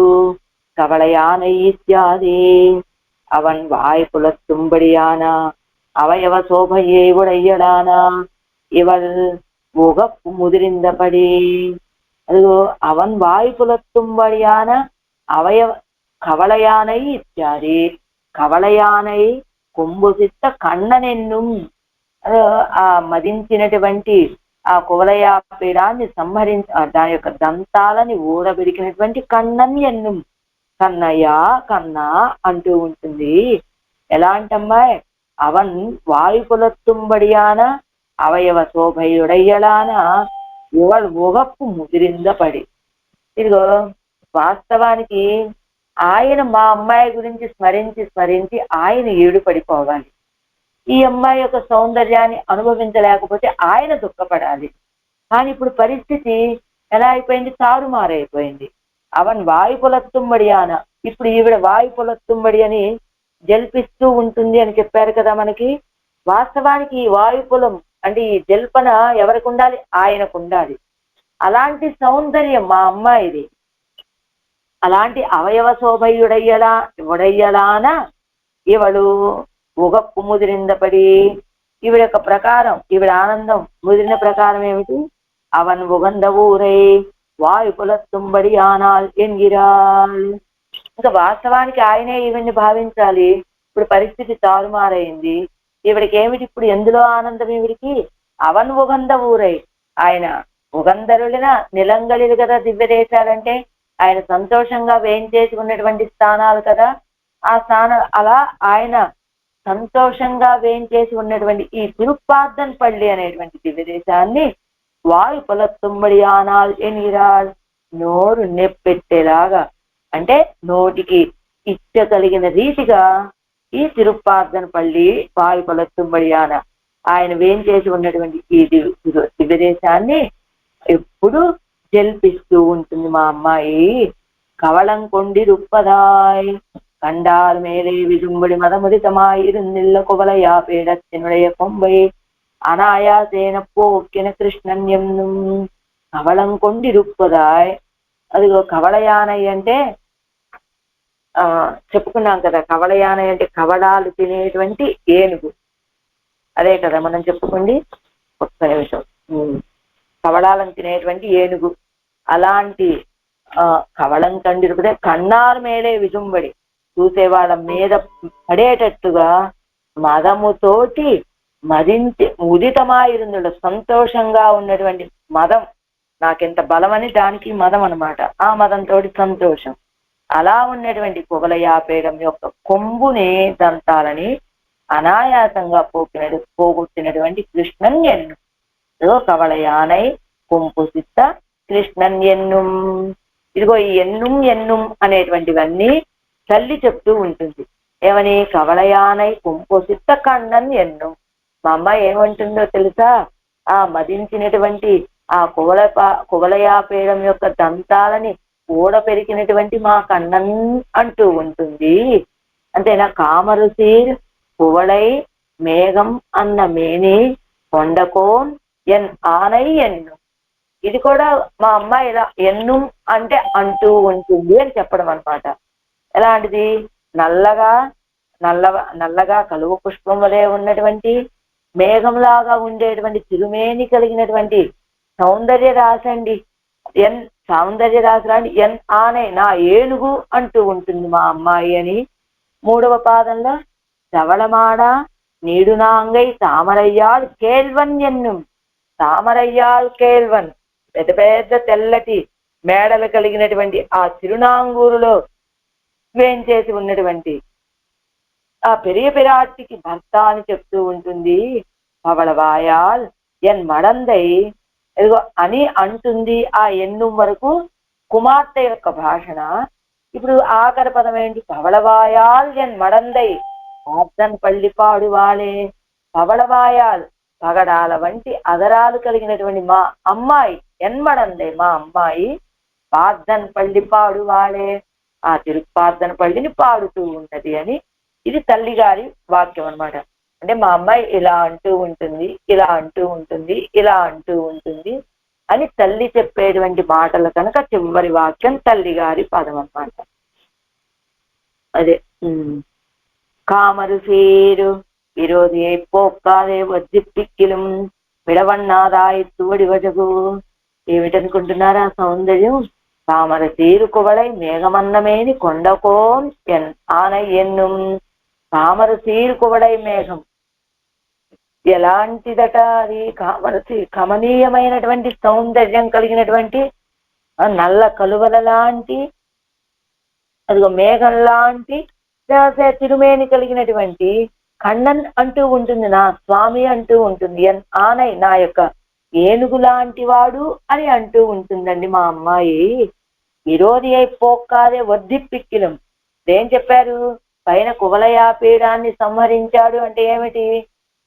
கவலையானை இத்தியாதி அவன் வாய்ப்புலத்தும்படியானா அவயவ சோபையே உடையடானா இவள் முகப்பு முதிர்ந்தபடி அது அவன் வாய்ப்புலத்தும்படியான அவயவ கவலையானை இத்தியாதி కవలయానై కొంబుసిత్త కన్ననెన్ను ఆ మదించినటువంటి ఆ కువలయాపీడాన్ని సంహరించి దాని యొక్క దంతాలని ఊడబెరికినటువంటి కన్నన్ ఎన్ను కన్నయ్య కన్నా అంటూ ఉంటుంది. ఎలాంటమ్మాయి అవన్ వాయుపులత్తుంబడియాన అవయవ శోభయుడయ్యలాన ఇవళ ముగప్పు ముదిరింద పడి. ఇదిగో వాస్తవానికి ఆయన మా అమ్మాయి గురించి స్మరించి స్మరించి ఆయన ఏడు పడిపోవాలి. ఈ అమ్మాయి యొక్క సౌందర్యాన్ని అనుభవించలేకపోతే ఆయన దుఃఖపడాలి. కానీ ఇప్పుడు పరిస్థితి ఎలా అయిపోయింది? తారుమారైపోయింది. అవన్ వాయుపులత్తుంబడి ఆన, ఇప్పుడు ఈవిడ వాయుపులత్తుంబడి అని జల్పిస్తూ ఉంటుంది అని చెప్పారు కదా మనకి. వాస్తవానికి ఈ వాయుపులం అంటే ఈ జల్పన ఎవరికి ఉండాలి? ఆయనకు ఉండాలి. అలాంటి సౌందర్యం మా అమ్మాయిది. అలాంటి అవయవ శోభయుడయ్యలాన ఇవడు ఉగప్పు ముదిరిందపడి. ఈవిడ యొక్క ప్రకారం, ఈవిడ ఆనందం ముదిరిన ప్రకారం ఏమిటి? అవన్ ఉగంద ఊరై వాయుపులత్తుంబడి ఆనాల్ ఎన్గిరాల్. ఇంకా వాస్తవానికి ఆయనే ఈవిడ్ని భావించాలి. ఇప్పుడు పరిస్థితి తారుమారైంది. ఈవిడికి ఏమిటి ఇప్పుడు? ఎందులో ఆనందం ఈవిడికి? అవన్ ఉగంద ఊరై, ఆయన ఉగంధరులిన నిలంగలిలు కదా దివ్య దేశాలంటే. ఆయన సంతోషంగా వేయించేసి ఉన్నటువంటి స్థానాలు కదా ఆ స్థానం. అలా ఆయన సంతోషంగా వేయించేసి ఉన్నటువంటి ఈ తిరుప్పార్థన్ పల్లి అనేటువంటి దివ్యదేశాన్ని వాయుపులత్తుంబడి ఆనాల్ ఎనిరాల్, నోరు నెప్పెట్టేలాగా అంటే నోటికి ఇచ్చ కలిగిన రీతిగా ఈ తిరుప్పార్థన్ పల్లి వాయుపులత్తుంబడి ఆన ఆయన వేయించేసి ఉన్నటువంటి ఈ దివ్యదేశాన్ని ఎప్పుడు జల్పిస్తూ ఉంటుంది మా అమ్మాయి. కవళం కొండి రుప్పదాయ్ கண்டார் மேலே விதும்படி மதமுதிதமாயிருந்தில்ல குவலையா பேடத்தினுடைய கொம்பை அனாயாசேன போக்கின கிருష్ణన్ ఎన్నుం కవళం కొండి రుప్పదాయ్. అదిగో కవళయానై అంటే చెప్పుకున్నాం కదా, కవళయానై అంటే కవళాలు తినేటువంటి ఏనుగు. అదే కదా మనం చెప్పుకోండి. ఒక్క నిమిషం. కవళాలను తినేటువంటి ఏనుగు. అలాంటి కవళం కండిరుపదే కన్నార్ మేలే విజుంబడి, చూసే వాళ్ళ మీద పడేటట్టుగా మదముతోటి మదించి ఉదితమాயிருందుడు, సంతోషంగా ఉన్నటువంటి మదం, నాకెంత బలమని దానికి మదం అనమాట. ఆ మదంతో సంతోషం. అలా ఉన్నటువంటి కువలయాపేడం యొక్క కొంబుని దంతాలని అనాయాసంగా పోగొట్టినటువంటి కృష్ణన్ ఎన్ను కవల యానై కొంపు సిత్త కృష్ణన్ ఎన్నుం. ఇదిగో ఈ ఎన్నుం ఎన్నుం అనేటువంటివన్నీ తల్లి చెప్తూ ఉంటుంది. ఏమని? కవలయానై కొంపు సిత్త కണ്ണన్ ఎన్నుం. మా అమ్మ ఏమంటుందో తెలుసా? ఆ మదించినటువంటి ఆ కువలయాపేడం యొక్క దంతాలని పెరిగినటువంటి మా కన్నన్ అంటూ ఉంటుంది. అంతేనా? కామరుసీర్ కువళై మేఘం అన్న మేని కొండకోన్ ఎన్ ఆనై ఎన్ను. ఇది కూడా మా అమ్మ ఇలా ఎన్ను అంటే అంటూ ఉంటుంది అని చెప్పడం అనమాట. ఎలాంటిది? నల్లగా కలువ పుష్పం వలె ఉన్నటువంటి, మేఘంలాగా ఉండేటువంటి తిరుమేని కలిగినటువంటి సౌందర్య రాశండి. సౌందర్య రాశి ఎన్ ఆనే నా ఏనుగు అంటూ ఉంటుంది మా అమ్మాయి అని. 3వ పాదంలో ధవళమాడ నీడునాంగై తామరయ్యాల్ కేల్వన్ ఎన్ను. తామరయ్యాల్ కేల్వన్, పెద్ద పెద్ద తెల్లటి మేడలు కలిగినటువంటి ఆ తిరునాంగూరులో వేంచేసి ఉన్నటువంటి ఆ పెరియ పిరాటికి భర్త అని చెప్తూ ఉంటుంది. పవళవాయాల్ ఎన్ మడందై, ఇదిగో అని అంటుంది. ఆ ఎన్ను వరకు కుమార్తె యొక్క భాషణ. ఇప్పుడు ఆఖరి పదం ఏంటి? పవళవాయాల్ ఎన్ మడందై ఆర్దన్ పళ్ళిపాడు వాళే. పవళవాయాల్, పగడాల వంటి అదరాలు కలిగినటువంటి మా అమ్మాయి, ఎన్మడందై మా అమ్మాయి, పార్దన్ పళ్ళిపాడు వాళే, ఆ తిరుప్పార్దన పళ్ళిని పాడుతూ ఉన్నది అని. ఇది తల్లిగారి వాక్యం అనమాట. అంటే మా అమ్మాయి ఇలా అంటూ ఉంటుంది, ఇలా అంటూ ఉంటుంది, ఇలా అంటూ ఉంటుంది అని తల్లి చెప్పేటువంటి మాటలు కనుక చివరి వాక్యం తల్లిగారి పదం అనమాట. అదే కామరుసీరు విరోధియై పోక్కాదే వద్దిప్పిక్కిలం విడవన్నాదాయి తువడివజగు. ఏమిటనుకుంటున్నారా సౌందర్యం? కామరసీరు కువళై మేఘమన్నమేని కొండకోన్ ఎన్ ఆనై ఎన్నుం. కామరసీరు కువళై మేఘం ఎలాంటిదట? అది కామరసి కమనీయమైనటువంటి సౌందర్యం కలిగినటువంటి నల్ల కలువల లాంటి, అదిగో మేఘం లాంటి తిరుమేని కలిగినటువంటి కണ്ണన్ అంటూ ఉంటుంది, నా స్వామి అంటూ ఉంటుంది. ఎన్ ఆనై నా యొక్క ఏనుగు లాంటి వాడు అని అంటూ ఉంటుందండి మా అమ్మాయి. విరోధి అయి పోక్కాదే వర్ధిప్పిక్కిలం. ఏం చెప్పారు? పైన కువలయాపీడాన్ని సంహరించాడు అంటే ఏమిటి?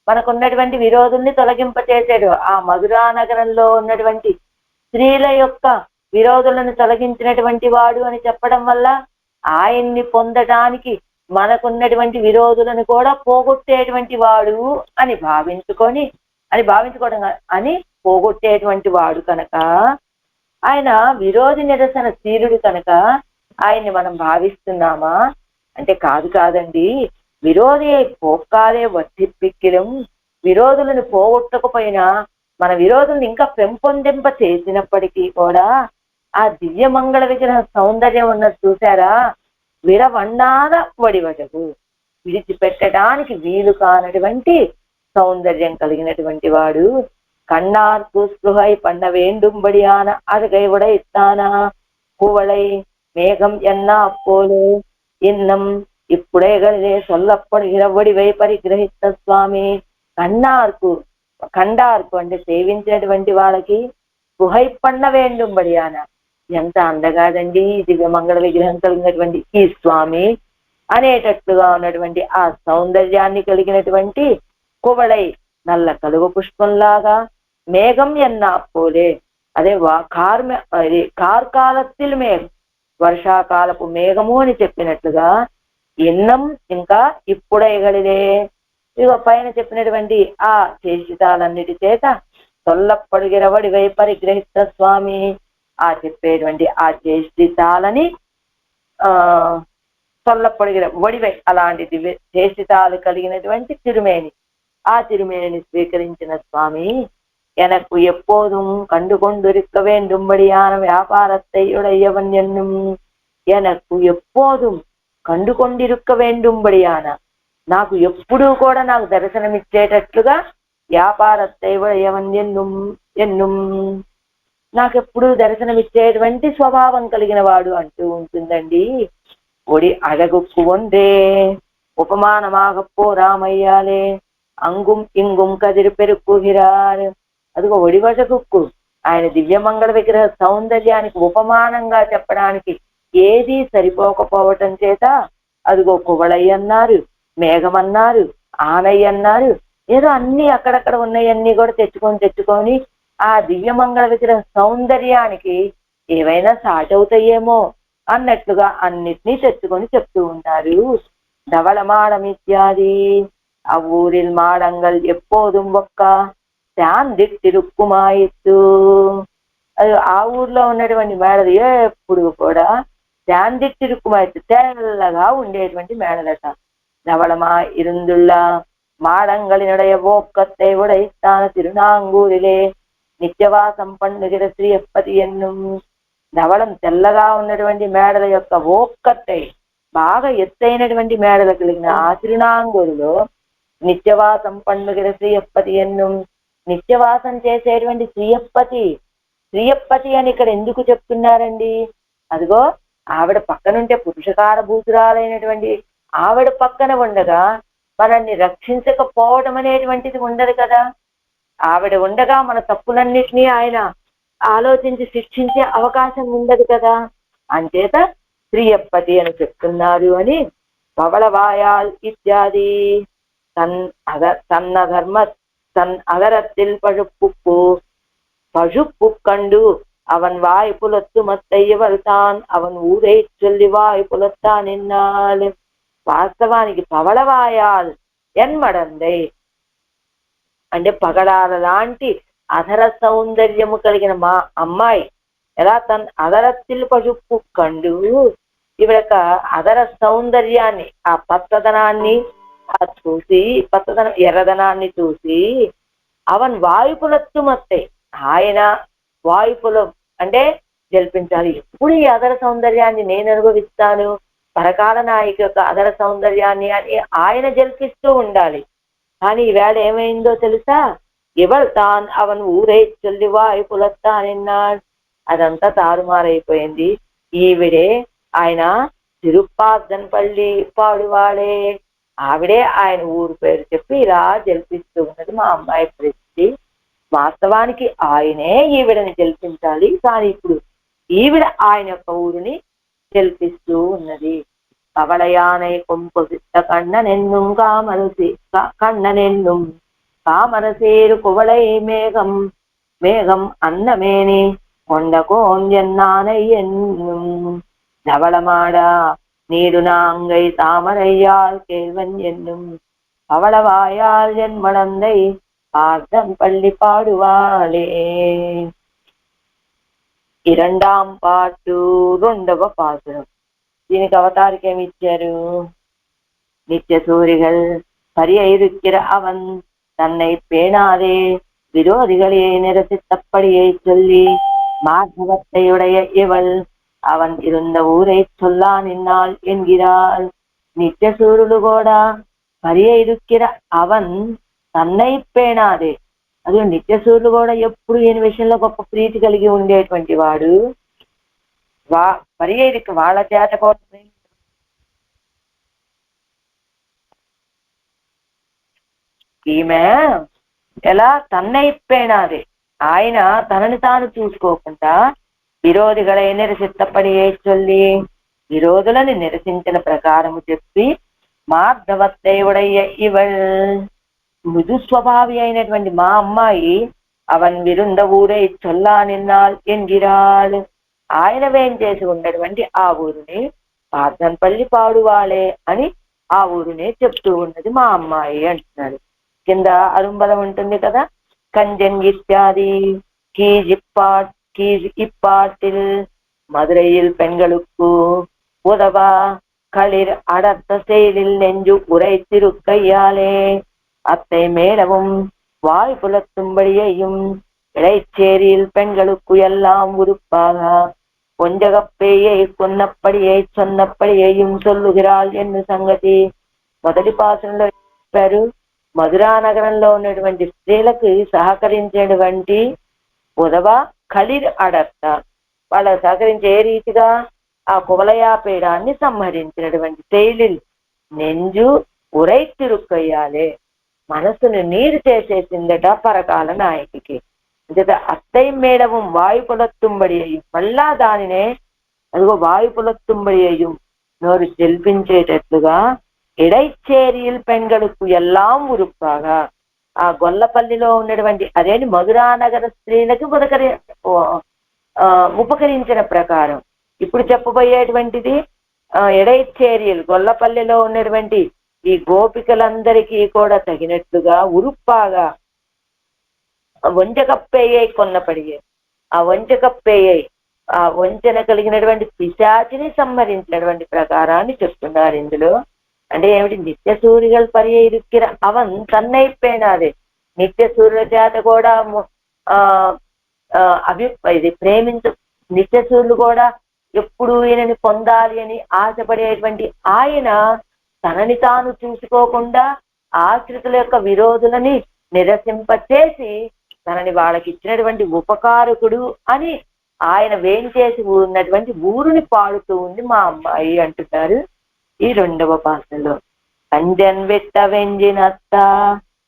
మనకున్నటువంటి విరోధుల్ని తొలగింపచేశాడు. ఆ మధురా నగరంలో ఉన్నటువంటి స్త్రీల యొక్క విరోధులను తొలగించినటువంటి వాడు అని చెప్పడం వల్ల ఆయన్ని పొందడానికి మనకున్నటువంటి విరోధులను కూడా పోగొట్టేటువంటి వాడు అని భావించుకోవడం అని పోగొట్టేటువంటి వాడు కనుక ఆయన విరోధి నిరసన శీలుడు కనుక ఆయన్ని మనం భావిస్తున్నామా అంటే కాదండి. విరోధి పోక్కాదే వర్ధిప్పిక్కిలం. విరోధులను పోగొట్టకపోయినా మన విరోధులను ఇంకా పెంపొందింప చేసినప్పటికీ కూడా ఆ దివ్యమంగళ విగ్రహ సౌందర్యం ఉన్నది చూసారా? విరవన్నాద వడివజగు, విడిచిపెట్టడానికి వీలు కానటువంటి సౌందర్యం కలిగినటువంటి వాడు. కన్నార్కు స్పృహై పన్న వేండుంబడియాన అరగై ఉడైத்தானா కువళై మేఘం ఎన్నా పోలే ఇన్నం ఇప్పుడే గలిదే సొల్లప్పడు ఇరవడివై పరిగ్రహిత స్వామి. కండార్కు అంటే సేవించినటువంటి వాళ్ళకి స్పృహై పన్న వేండుంబడియాన, ఎంత అందగాదండి దివ్య మంగళ విగ్రహం కలిగినటువంటి ఈ స్వామి అనేటట్లుగా ఉన్నటువంటి ఆ సౌందర్యాన్ని కలిగినటువంటి కువళై నల్ల కలువ పుష్పంలాగా, మేఘం ఎన్నా పోలే అదే కార్కాలத்தில் మేఘం వర్షాకాలపు మేఘము అని చెప్పినట్లుగా ఎన్నం ఇంకా ఇప్పుడే గలిదే. ఇక పైన చెప్పినటువంటి ఆ చేషితాలన్నిటి చేత తొల్లప్పడుగిరవడివై పరిగ్రహిత స్వామి, ఆ చెప్పేటువంటి ఆ చేష్టితాలని తొల్లప్పొడిగిర వడివై అలాంటి చేష్టితాలు కలిగినటువంటి తిరుమేని, ఆ తిరుమేనిని స్వీకరించిన స్వామి எனக்கு எப்போதும் கண்டு கொண்டிருக்க வேண்டும்படியான வியாபாரத்தை உடையவன் என்னும், எனக்கு எப்போதும் కండు కొండిరుక్క వేండుంబడియాన, నాకు ఎప్పుడూ కూడా నాకు దర్శనమిచ్చేటట్లుగా వ్యాపారத்தை ఉடையவன் ఎన్నుం ఎన్నుం, నాకెప్పుడు దర్శనమిచ్చేటువంటి స్వభావం కలిగిన వాడు అంటూ ఉంటుందండి. ఒడి అழகுக்கு ஒன்றே ఉపమానமாக పోరామయ్యాలే అంగుం ఇంగుం కదిరి పెరుక్కుగిరారు. అదిగో ఒడివజగుక్కు ఆయన దివ్యమంగళ విగ్రహ సౌందర్యానికి ఉపమానంగా చెప్పడానికి ఏదీ సరిపోకపోవటం చేత అదిగో కువళయ్య అన్నారు, మేఘమన్నారు, ఆనయ్య అన్నారు, ఏదో అన్ని అక్కడక్కడ ఉన్నాయన్నీ కూడా తెచ్చుకొని ఆ దివ్యమంగళ విగ్రహ సౌందర్యానికి ఏవైనా సాటవుతాయేమో అన్నట్లుగా అన్నిటినీ తెచ్చుకొని చెప్తూ ఉంటారు. ధవళ మాడం ఇత్యాది అవ్వూరిల్ మాడంగల్ எப்போதும் ఒక్క శాంతిరుక్కుమాయిత్తు. అది ఆ ఊర్లో ఉన్నటువంటి మేడలు ఎప్పుడు కూడా శాంతిరుక్కుమాయిత్తు తెల్లగా ఉండేటువంటి మేడలట. ధవళమా ఇరుందుళ్ళ మాడంగలినుடைய ఓక్కத்தை உடைத்தான తిరునాంగూరిలే నిత్యవాసం పండుగ శ్రీ ఎప్పతి ఎన్నుం. ధవళం తెల్లగా ఉన్నటువంటి మేడల యొక్క ఓక్కத்தை బాగా ఎత్తైనటువంటి మేడలు కలిగిన ఆ తిరునాంగూరులో నిత్యవాసం పండుగ శ్రీ ఎప్పతి ఎన్నుం. నిత్యవాసం చేసేటువంటి శ్రీయప్పతి అని ఇక్కడ ఎందుకు చెప్తున్నారండి? అదిగో ఆవిడ పక్కనుంటే పురుషకార భూతురాలైనటువంటి ఆవిడ పక్కన ఉండగా మనల్ని రక్షించకపోవడం అనేటువంటిది ఉండదు కదా. ఆవిడ ఉండగా మన తప్పులన్నిటినీ ఆయన ఆలోచించి శిక్షించే అవకాశం ఉండదు కదా. అంచేత శ్రీయప్పతి అని చెప్తున్నారు అని పవళవాయాల్ ఇత్యాది தன் அகரத்தில் பழுப்புக்கண்டு அவன் வாய் புலத்து மத்தையவள் தான் அவன் ஊரை சொல்லி వాయు పులత్తాన్ ఎన్నాళ్ళు. వాస్తవానికి పవళవాయాల్ ఎన్మడందై అంటే పగడాల లాంటి అధర సౌందర్యము కలిగిన మా అమ్మాయి ఎలా తన అదరత్తిల్ పసుపు కండు, ఇవిడక అదర సౌందర్యాన్ని ఆ పచ్చదనాన్ని చూసి పచ్చదనం ఎర్రదనాన్ని చూసి అవన్ వాయుపులత్తు మత్తే ఆయన వాయుపులం అంటే జల్పించాలి. ఎప్పుడు ఈ అదర సౌందర్యాన్ని నేను అనుభవిస్తాను, పరకాల నాయకు యొక్క అదర సౌందర్యాన్ని అని ఆయన జల్పిస్తూ ఉండాలి. కానీ ఈవేళ ఏమైందో తెలుసా? ఇవల్ తాన్ అవన్ ఊరే చొల్లి వాయు పులత్తానన్నాడు. అదంతా తారుమారైపోయింది. ఈవిడే ఆయన తిరుప్పాద్దన్పల్లి పాడువాడే, ఆవిడే ఆయన ఊరు పేరు చెప్పి ఇలా జల్పిస్తూ ఉన్నది మా అమ్మాయి పరిస్థితి. వాస్తవానికి ఆయనే ఈవిడని జల్పించాలి, కానీ ఇప్పుడు ఈవిడ ఆయన యొక్క ఊరిని జల్పిస్తూ ఉన్నది. పవళయానై కొంపొసిత్త కண்ணనెన్నుం కண்ணనెన్నుం కామరసేరు కువళై మేఘం అన్నమేని కొండకోంజన్నానై ఎన్నుం. ధవళమాడా நீடு நாங்கை தாமரையால் கேள்வன் என்னும் பவளவாயால் ஜென்மடந்தை பார்த்தன் பள்ளி పాడువాలే. இரண்டாம் పాటు రెండవ పాసురం. దీనికి అవతారికి ఏమి ఇచ్చారు? నిత్య సూరిகள் பரியைருக்கிற அவன் தன்னை பேணாதே விரோதிகளே நிரசித்தப்படியை சொல்லி மார்கவத்தையுடைய இவள் அவன் இருந்த ஊரை சொல்லா నిన్నాள் என்கிறாள். నిత్యసూరులు కూడా పరియైరుక్కిర అవన్ తన్నై పేణాదే. అది నిత్యసూరులు కూడా ఎప్పుడు ఈయన విషయంలో గొప్ప ప్రీతి కలిగి ఉండేటువంటి వాడు. పరియైరుక వాళ్ళ చేత కూడా ఈమె ఎలా తన్నై పేణాదే, ఆయన తనని తాను చూసుకోకుండా విరోధిகளை నిరసిత్తపడి చొల్లి విరోధులని నిరసించిన ప్రకారము చెప్పి మార్గవత్తయుడయ్య ఇవల్ మృదు స్వభావి అయినటువంటి మా అమ్మాయి అవన్ విరుంద ఊరై చొల్లా నిన్నాள் ఎన్గిరాள். ఆయన వేం చేసి ఉన్నటువంటి ఆ ఊరిని పార్థన్పల్లి పాడువాలే అని ఆ ఊరినే చెప్తూ ఉన్నది మా అమ్మాయి అంటున్నాడు. కింద అరుంబలం ఉంటుంది కదా. కంజన్ ఇత్యాది கீழ் இப்பாட்டில் மதுரையில் பெண்களுக்கு உதவ களிர் அடர்த்த செயலில் நெஞ்சு உரைத்திருக்கையாலே அத்தை மேலவும் வாய் புலத்தும்படியையும் இடைச்சேரியில் பெண்களுக்கு எல்லாம் உறுப்பாக కొంజగప్పేయే కొన్నప్పడియే சொன்னప్పడియేயும் சொல்లుகிறாள் ఎన్ను సంగతి. మొదటి పాసంలో చెప్పారు, మధురా నగరంలో ఉన్నటువంటి స్త్రీలకు సహకరించేటువంటి ఉదవ కలిర్ అడర్త, వాళ్ళకు సహకరించే ఏ రీతిగా ఆ కువలయాపీడాన్ని సంహరించినటువంటి శైలిల్ నెంజు ఉరై తిరుక్కయ్యాలే, మనసును నీరు చేసేసిందట పరకాల నాయకికి. అత్తై మేడవం వాయు పులత్తుంబడి అయ్యం, మళ్ళా దానినే అదిగో వాయు పులత్తుంబడి అయ్యం నోరు జల్పించేటట్లుగా ఇడైచేరియల్ పెంగళకు ఎల్లాం ఉరుప్పాగా, ఆ గొల్లపల్లిలో ఉన్నటువంటి అదేంటి మధురానగర స్త్రీలకు ఉపకరించిన ప్రకారం ఇప్పుడు చెప్పబోయేటువంటిది ఎడైచేరియల్ గొల్లపల్లిలో ఉన్నటువంటి ఈ గోపికలందరికీ కూడా తగినట్లుగా ఉరుప్పాగా వంచకప్పేయ్యై కొన్నపడియే, ఆ వంచకప్పేయ్యై ఆ వంచన కలిగినటువంటి పిశాచిని సంహరించినటువంటి ప్రకారాన్ని చెప్తున్నారు ఇందులో. అంటే ఏమిటి, నిత్య సూర్యుల పర్య ఇరుక్కిర అవన్ తన్నైపోయినాదే, నిత్య సూర్యుల చేత కూడా ఇది ప్రేమించు, నిత్య సూర్యులు కూడా ఎప్పుడు ఈయనని పొందాలి అని ఆశపడేటువంటి ఆయన తనని తాను చూసుకోకుండా ఆశ్రితుల యొక్క విరోధులని నిరసింపచేసి తనని వాళ్ళకి ఇచ్చినటువంటి ఉపకారకుడు అని ఆయన వేంచేసి ఉన్నటువంటి ఊరుని పాడుతూ ఉంది మా అమ్మాయి అంటున్నారు ఈ రెండవ పాసలో. కంజన్ వెట్ట వెంజినత్త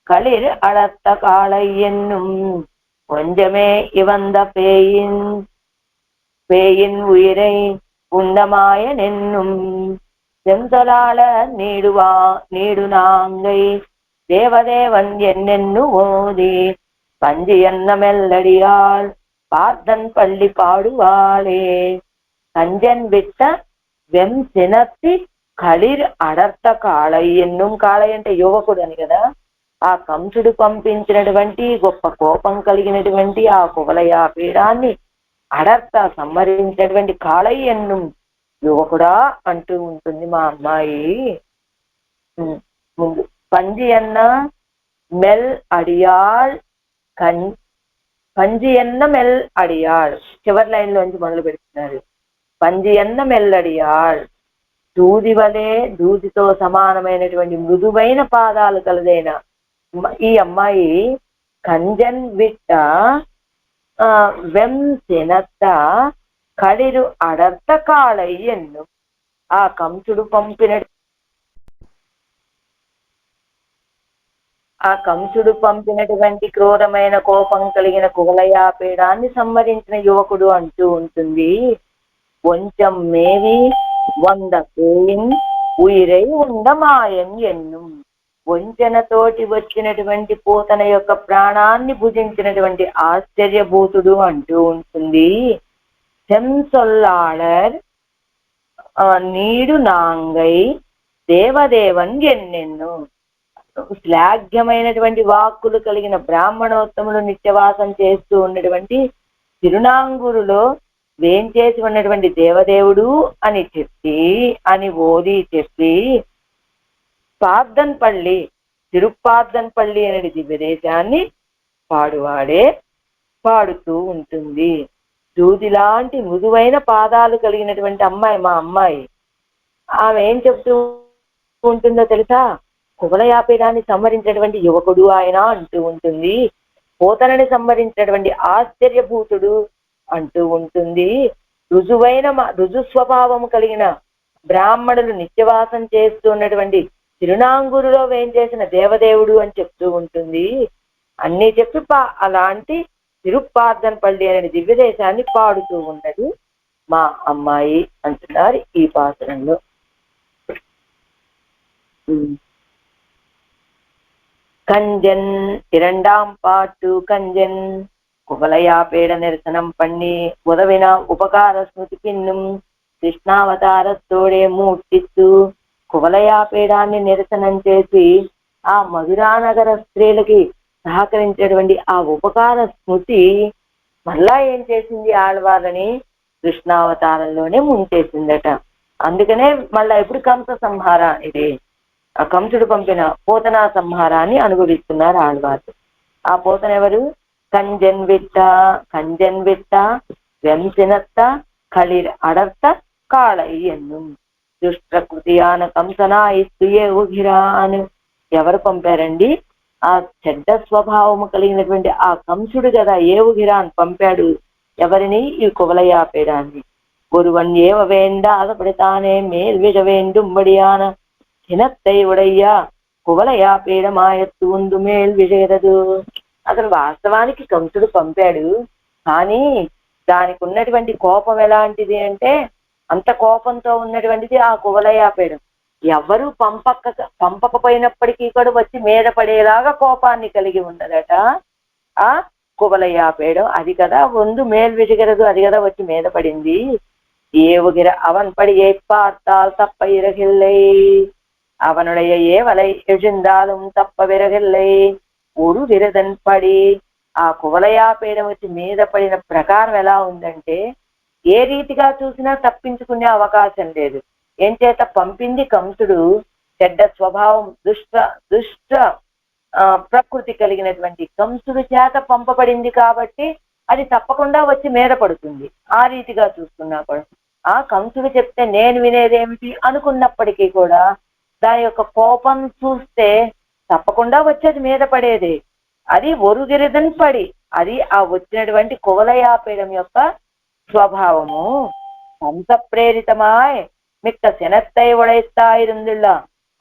களிர் அடர்த்த காளை என்னும் கொஞ்சமே இவந்த பேயின் உயிரை உண்டமாயன் என்னும் செந்தொலாள நீடு நாங்கை தேவதேவன் என்னென்னு ஓதி பஞ்சு என்ன மெல்லடியாள் பார்த்தன் பள்ளி பாடுவாளே. கஞ்சன் விட்ட వెం సినత్తి కలిర్ అడర్త కాళై ఎన్నుం, కాళై అంటే యువకుడు అని కదా, ఆ కంసుడు పంపించినటువంటి గొప్ప కోపం కలిగినటువంటి ఆ కువలయ పీడాన్ని అడర్త సంహరించినటువంటి కాళై ఎన్నుం యువకుడా అంటూ ఉంటుంది మా అమ్మాయి. ముందు పంజి అన్న మెల్ అడియాళ్, పంజి అన్న మెల్ అడియాళ్ చివరి లైన్ లోంచి మొదలు పెడుతున్నారు. పంజి అన్న మెల్లడియాళ్, దూది వలె దూదితో సమానమైనటువంటి మృదువైన పాదాలు కలదైన ఈ అమ్మాయి కంజన్ విట్ట వెం సినత్త కడిరు అడర్త కాళై ఎన్ను, ఆ కంసుడు పంపినటువంటి క్రూరమైన కోపం కలిగిన కువలయాపీడాన్ని సంహరించిన యువకుడు అంటూ ఉంటుంది. కొంచెం మేవి 100 పేయిన్ ఉయిరై ఉండమాయన్ ఎన్నుం, వంచనతోటి వచ్చినటువంటి పూతన యొక్క ప్రాణాన్ని భుజించినటువంటి ఆశ్చర్యభూతుడు అంటూ ఉంటుంది. సెంసొల్లాళర్ నీడు నాంగై దేవదేవన్ ఎన్నెన్ను, శ్లాఘ్యమైనటువంటి వాక్కులు కలిగిన బ్రాహ్మణోత్తములు నిత్యవాసం చేస్తూ ఉన్నటువంటి తిరునాంగూరులో వేంచేసి ఉన్నటువంటి దేవదేవుడు అని చెప్పి అని ఓది చెప్పి పాద్దన్పల్లి తిరుప్పాద్దన్పల్లి అనే దివ్యదేశాన్ని పాడుతూ ఉంటుంది. దూది లాంటి మృదువైన పాదాలు కలిగినటువంటి అమ్మాయి మా అమ్మాయి. ఆమె ఏం చెప్తూ ఉంటుందో తెలుసా, కువలయాపీడాన్ని సంహరించినటువంటి యువకుడు ఆయన అంటూ ఉంటుంది, పోతనని సంహరించినటువంటి ఆశ్చర్యభూతుడు అంటూ ఉంటుంది, రుజు స్వభావము కలిగిన బ్రాహ్మణులు నిత్యవాసం చేస్తున్నటువంటి తిరునాంగూరులో వేంచేసిన దేవదేవుడు అని చెప్తూ ఉంటుంది. అన్నీ చెప్పి అలాంటి తిరుప్పాద్దన్పల్లి అనే దివ్యదేశాన్ని పాడుతూ ఉన్నది మా అమ్మాయి అంటున్నారు ఈ పాత్రంలో. கஞ்சன் இரண்டாம் பாட்டு. கஞ்சன் குவலயாபேட நிரசனம் பண்ணி உதவின உபகார ஸ்மிருதி பின்னும் కృష్ణావతారతోడే మూర్తిస్తూ కువలయాపీడాన్ని నిరసనం చేసి ఆ మధురానగర స్త్రీలకి సహకరించేటువంటి ఆ ఉపకార స్మృతి మళ్ళా ఏం చేసింది, ఆళ్వాళ్ళని కృష్ణావతారంలోనే ముంచేసిందట. అందుకనే మళ్ళా ఎప్పుడు కంస సంహార, ఇది ఆ కంసుడు పంపిన పోతనా సంహారాన్ని అనుభవిస్తున్నారు ఆళ్వారు. ఆ పోతన ఎవరు? கஞ்சன் விட்ட வெம்சினத்த களிர் அடர்த்த காளை என்னும் దుష్ప్రకృతియాన కంసనాయిస్తు ఏవుగిరాన్. ఎవరు పంపారండి? ఆ చెడ్డ స్వభావము కలిగినటువంటి ఆ కంసుడు కదా ఏవుగిరాన్ పంపాడు. ఎవరిని? ఈ కువలయాపేడాన్ని. ஒருவன் ஏவ வேண்டாதபடித்தானே மேல் விழ வேண்டும்படியான சினத்தை உடைய కువలయాపేడమాయత్తు ఉందు మేల్ విజయరదు. అసలు వాస్తవానికి కంసుడు పంపాడు, కానీ దానికి ఉన్నటువంటి కోపం ఎలాంటిది అంటే అంత కోపంతో ఉన్నటువంటిది ఆ కువలయాపేడం. ఎవరు పంపకపోయినప్పటికీ కూడా వచ్చి మీద పడేలాగా కోపాన్ని కలిగి ఉన్నదట ఆ కువలయాపేడం. అది కదా ముందు మేల్ విజగరదు, అది కదా వచ్చి మీద పడింది. ఏవుగిర అవన్ పడి ఏ பார்த்தால் தப்ப இறகில்லை, அவனுடைய ஏவலை எழுந்தாலும் தప్ప విరగిల్లై. ஒரு విరదన్ పడి ఆ కువలయాపేడం వచ్చి మీద పడిన ప్రకారం ఎలా ఉందంటే ఏ రీతిగా చూసినా తప్పించుకునే అవకాశం లేదు. ఏం చేత? పంపింది కంసుడు, చెడ్డ స్వభావం దుష్ట ప్రకృతి కలిగినటువంటి కంసుడు చేత పంపబడింది కాబట్టి అది తప్పకుండా వచ్చి మీద పడుతుంది. ఆ రీతిగా చూస్తున్నా కూడా ఆ కంసుడు చెప్తే నేను వినేదేమిటి అనుకున్నప్పటికీ కూడా దాని యొక్క కోపం చూస్తే తప్పకుండా వచ్చేది మీద పడేది. అది ఒరుగిరిదని పడి, అది ఆ వచ్చినటువంటి కువలయాపేడం యొక్క స్వభావము. కంస ప్రేరితమాయ్ మిక్క శనத்தை உடைத்தாயிருந்துள்ள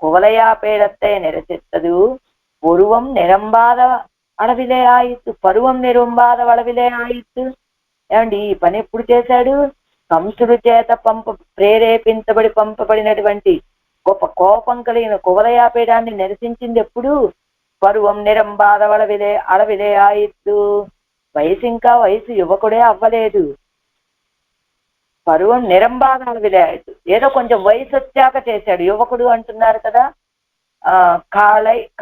குவலையாபேடத்தை நிரசித்தது ஒருவம் நிரம்பாத అడవిలే ఆయిత్తు, పరువం నిరంబాద అడవిలే ఆయిత్తు. ఏమండి ఈ పని ఎప్పుడు చేశాడు? కంసుడు చేత ప్రేరేపించబడి పంపబడినటువంటి గొప్ప కోపం కలిగిన కువలయాపేడాన్ని నిరసించింది ఎప్పుడు? పరువం నిరంబాద అడవిలే ఆయిత్తు. వయసు యువకుడే అవ్వలేదు. పరువం నిరంబాద అడవిలే ఆయిత్తు, ఏదో కొంచెం వయసు వచ్చాక చేశాడు. యువకుడు అంటున్నారు కదా,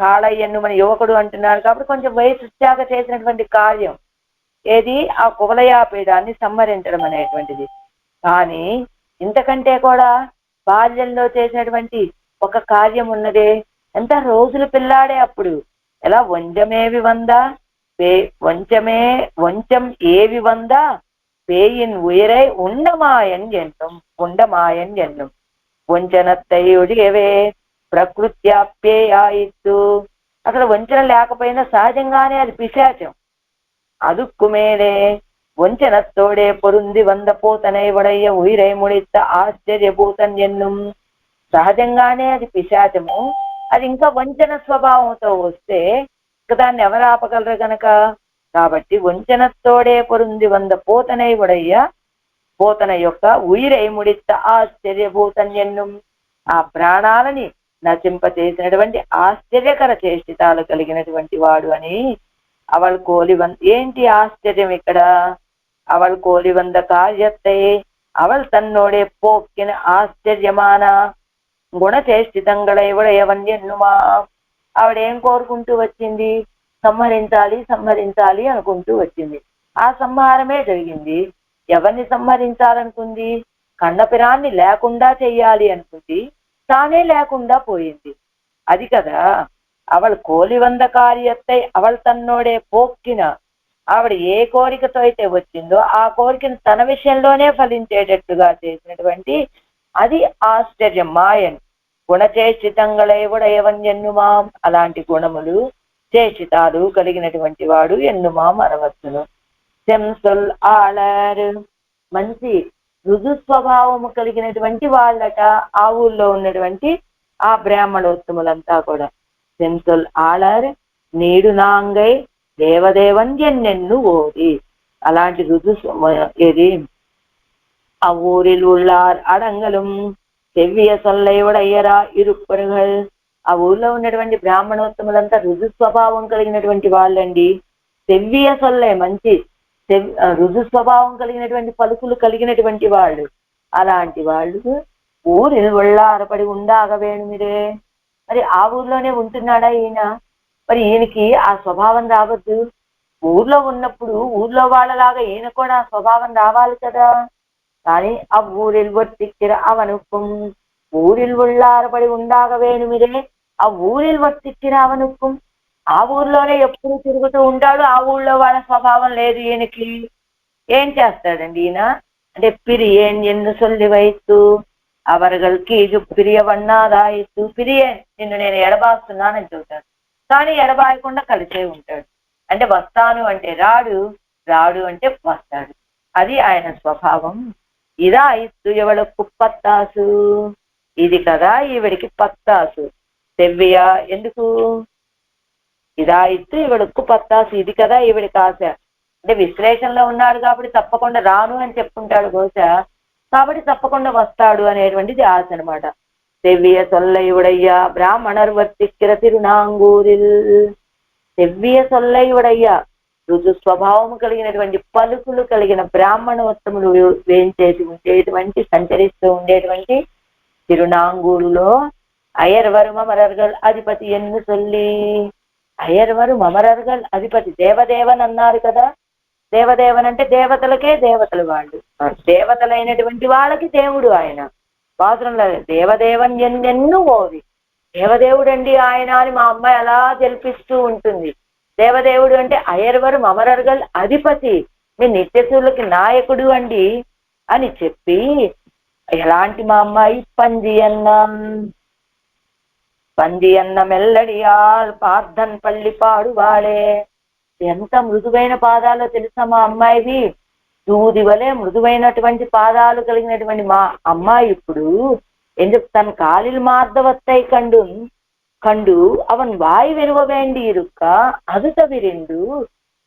కాళయ్యను మన యువకుడు అంటున్నారు కాబట్టి కొంచెం వయసు వచ్చాక చేసినటువంటి కార్యం ఏది? ఆ కువలయాపేడాన్ని సంహరించడం అనేటువంటిది. కానీ ఇంతకంటే కూడా బాల్యంలో చేసినటువంటి ఒక కార్యం ఉన్నదే. ఎంత రోజులు పిల్లాడే అప్పుడు. ఎలా? వంచం ఏవి వందా பேயின் உயிரை உண்டமாயன் என்னும் వంచనத்தை ఒడిగవే ప్రకృత్యాప్యేయాయిత్తు. అసలు వంచన లేకపోయినా సహజంగానే అది పిశాచం. அதுக்கு மேலே వంచనத்தோడే పొరుంది వంద పోతనై వడయ్య ఉయిరై ముడిத்த ఆశ్చర్యభూతన్ ఎన్నుం. సహజంగానే అది పిశాచము. అది ఇంకా వంచన స్వభావంతో వస్తే దాన్ని ఎవరు ఆపగలరు కనుక? కాబట్టి వంచనతోడే పొరుంది వంద పోతనై వడయ్య, పోతన యొక్క ఉయిరై ముడిத்த ఆశ్చర్యభూతన్ ఎన్నుం. ఆ ప్రాణాలని నచింపచేసినటువంటి ఆశ్చర్యకర చేష్టితాలు కలిగినటువంటి వాడు అని. అవள் కోలివంద. ఏంటి ఆశ్చర్యం ఇక్కడ? అవள் కోలివంద కార్యத்தை அவள் தன்னோடே போக்கின ఆశ్చర్యమాన గుణచేష్టితంగళై ఉడయవన్ ఎన్నుమా. ఆవిడేం కోరుకుంటూ వచ్చింది? సంహరించాలి అనుకుంటూ వచ్చింది. ఆ సంహారమే జరిగింది. ఎవరిని సంహరించాలనుకుంది? కన్నపిరాన్ని లేకుండా చెయ్యాలి అనుకుంది, తానే లేకుండా పోయింది. అది కదా అవள் కోలివంద కార్యத்தை అవள் తన్నోడే పోక్కిన. ఆవిడ ఏ కోరికతో అయితే వచ్చిందో ఆ కోరికను తన విషయంలోనే ఫలించేటట్టుగా చేసినటువంటి అది ఆశ్చర్యం. మాయన్ గుణచేష్టితంగళై ఉడయవన్ ఎన్నుమాం. అలాంటి గుణములు చేష్టితాలు కలిగినటువంటి వాడు ఎన్నుమాం అనవచ్చును. సెంసొల్ ఆళర్. మంచి రుజు స్వభావము కలిగినటువంటి వాళ్ళట ఆ ఊళ్ళో ఉన్నటువంటి ఆ బ్రాహ్మణోత్తములంతా కూడా. సెంసొల్ ఆళర్ నీడు నాంగై దేవదేవన్ ఎన్నెన్ను ఓది. అలాంటి రుజు ఏది? ఆ ఊరిల్ உள்ளார் అడంగலும் செவ்விய சொல்லை உடையரா இருப்பர்கள். ఆ ఊర్లో ఉన్నటువంటి బ్రాహ్మణోత్తములంతా రుజు స్వభావం కలిగినటువంటి వాళ్ళండి. సెవ్వియ సొల్లే, మంచి రుజు స్వభావం కలిగినటువంటి పలుకులు కలిగినటువంటి వాళ్ళు. అలాంటి వాళ్ళు ఊరిని ఒళ్ళారపడి ఉండాగవేణు మీరే. మరి ఆ ఊర్లోనే ఉంటున్నాడా ఈయన? మరి ఈయనకి ఆ స్వభావం రావద్దు? ఊర్లో ఉన్నప్పుడు ఊర్లో వాళ్ళలాగా ఈయన కూడా ఆ స్వభావం రావాలి కదా. కానీ ఆ ఊరిల్ వర్తిక్కిర అవనుక్కుం. ఊరిల్ ఒళ్ళారపడి ఉండాగవేణు మీరే. ఆ ఊరిల్ వర్తిక్కిర అవనుక్కుం. ఆ ఊర్లోనే ఎప్పుడు తిరుగుతూ ఉంటాడు. ఆ ఊళ్ళో వాళ్ళ స్వభావం లేదు ఈయనకి. ఏం చేస్తాడండి ఈయన? అంటే పిరియన్ ఎన్ను సొల్లి వైతు అవరగల్కి ఇది పిరియవన్నాదాయితు, పిరియన్ నిన్ను నేను ఎడబాస్తున్నానని చెబుతాడు. కానీ ఎడబాయకుండా కలిసే ఉంటాడు. అంటే వస్తాను అంటే రాడు, రాడు అంటే వస్తాడు. అది ఆయన స్వభావం. ఇదా ఇస్తు ఎవడకు పత్తాసు, ఇది కదా ఈవిడికి పత్తాసు. తెవ్వియా ఎందుకు? ఇదా ఇస్తు ఈవిడకు పత్తాసు, ఇది కదా ఈవిడికి ఆశ. అంటే విశ్లేషణలో ఉన్నాడు కాబట్టి తప్పకుండా రాను అని చెప్పుకుంటాడు బహుశా, కాబట్టి తప్పకుండా వస్తాడు అనేటువంటిది ఆశ అనమాట. తెవ్వియ సొల్లయుడయ్యా బ్రాహ్మణర్ వర్తిక్కిర తిరునాంగూరిల్. తెవ్వియ సొల్లయుడయ్యా రుజు స్వభావము కలిగినటువంటి పలుకులు కలిగిన బ్రాహ్మణోత్తములు వేయించేసి ఉండేటువంటి, సంచరిస్తూ ఉండేటువంటి తిరునాంగూరులో అయర్వరు మమరర్గల్ అధిపతి ఎన్ను సొల్లి. అయర్వరు మమరర్గల్ అధిపతి దేవదేవన్ అన్నారు కదా. దేవదేవన్ అంటే దేవతలకే దేవతలు వాళ్ళు, దేవతలైనటువంటి వాళ్ళకి దేవుడు ఆయన. పాత్రంలో దేవదేవన్ ఎన్నెన్ను ఓవి. దేవదేవుడండి ఆయన అని మా అమ్మాయి అలా జల్పిస్తూ ఉంటుంది. దేవదేవుడు అంటే అయర్వరు మమరర్గల్ అధిపతి, మీ నిత్యసూరులకి నాయకుడు అండి అని చెప్పి, ఎలాంటి మా అమ్మాయి పంది అన్నం, పంది అన్న మెల్లడియాల్ పార్థన్ పల్లి పాడువాడే. ఎంత మృదువైన పాదాలో తెలుసా మా అమ్మాయివి. దూది వలె మృదువైనటువంటి పాదాలు కలిగినటువంటి మా అమ్మాయి ఇప్పుడు ఎందుకు తన కాలిల్ మార్దవత్తై కండు కండు అవన్ వాయి వెరువ వేండి ఇరుక్క అది తవిరిండు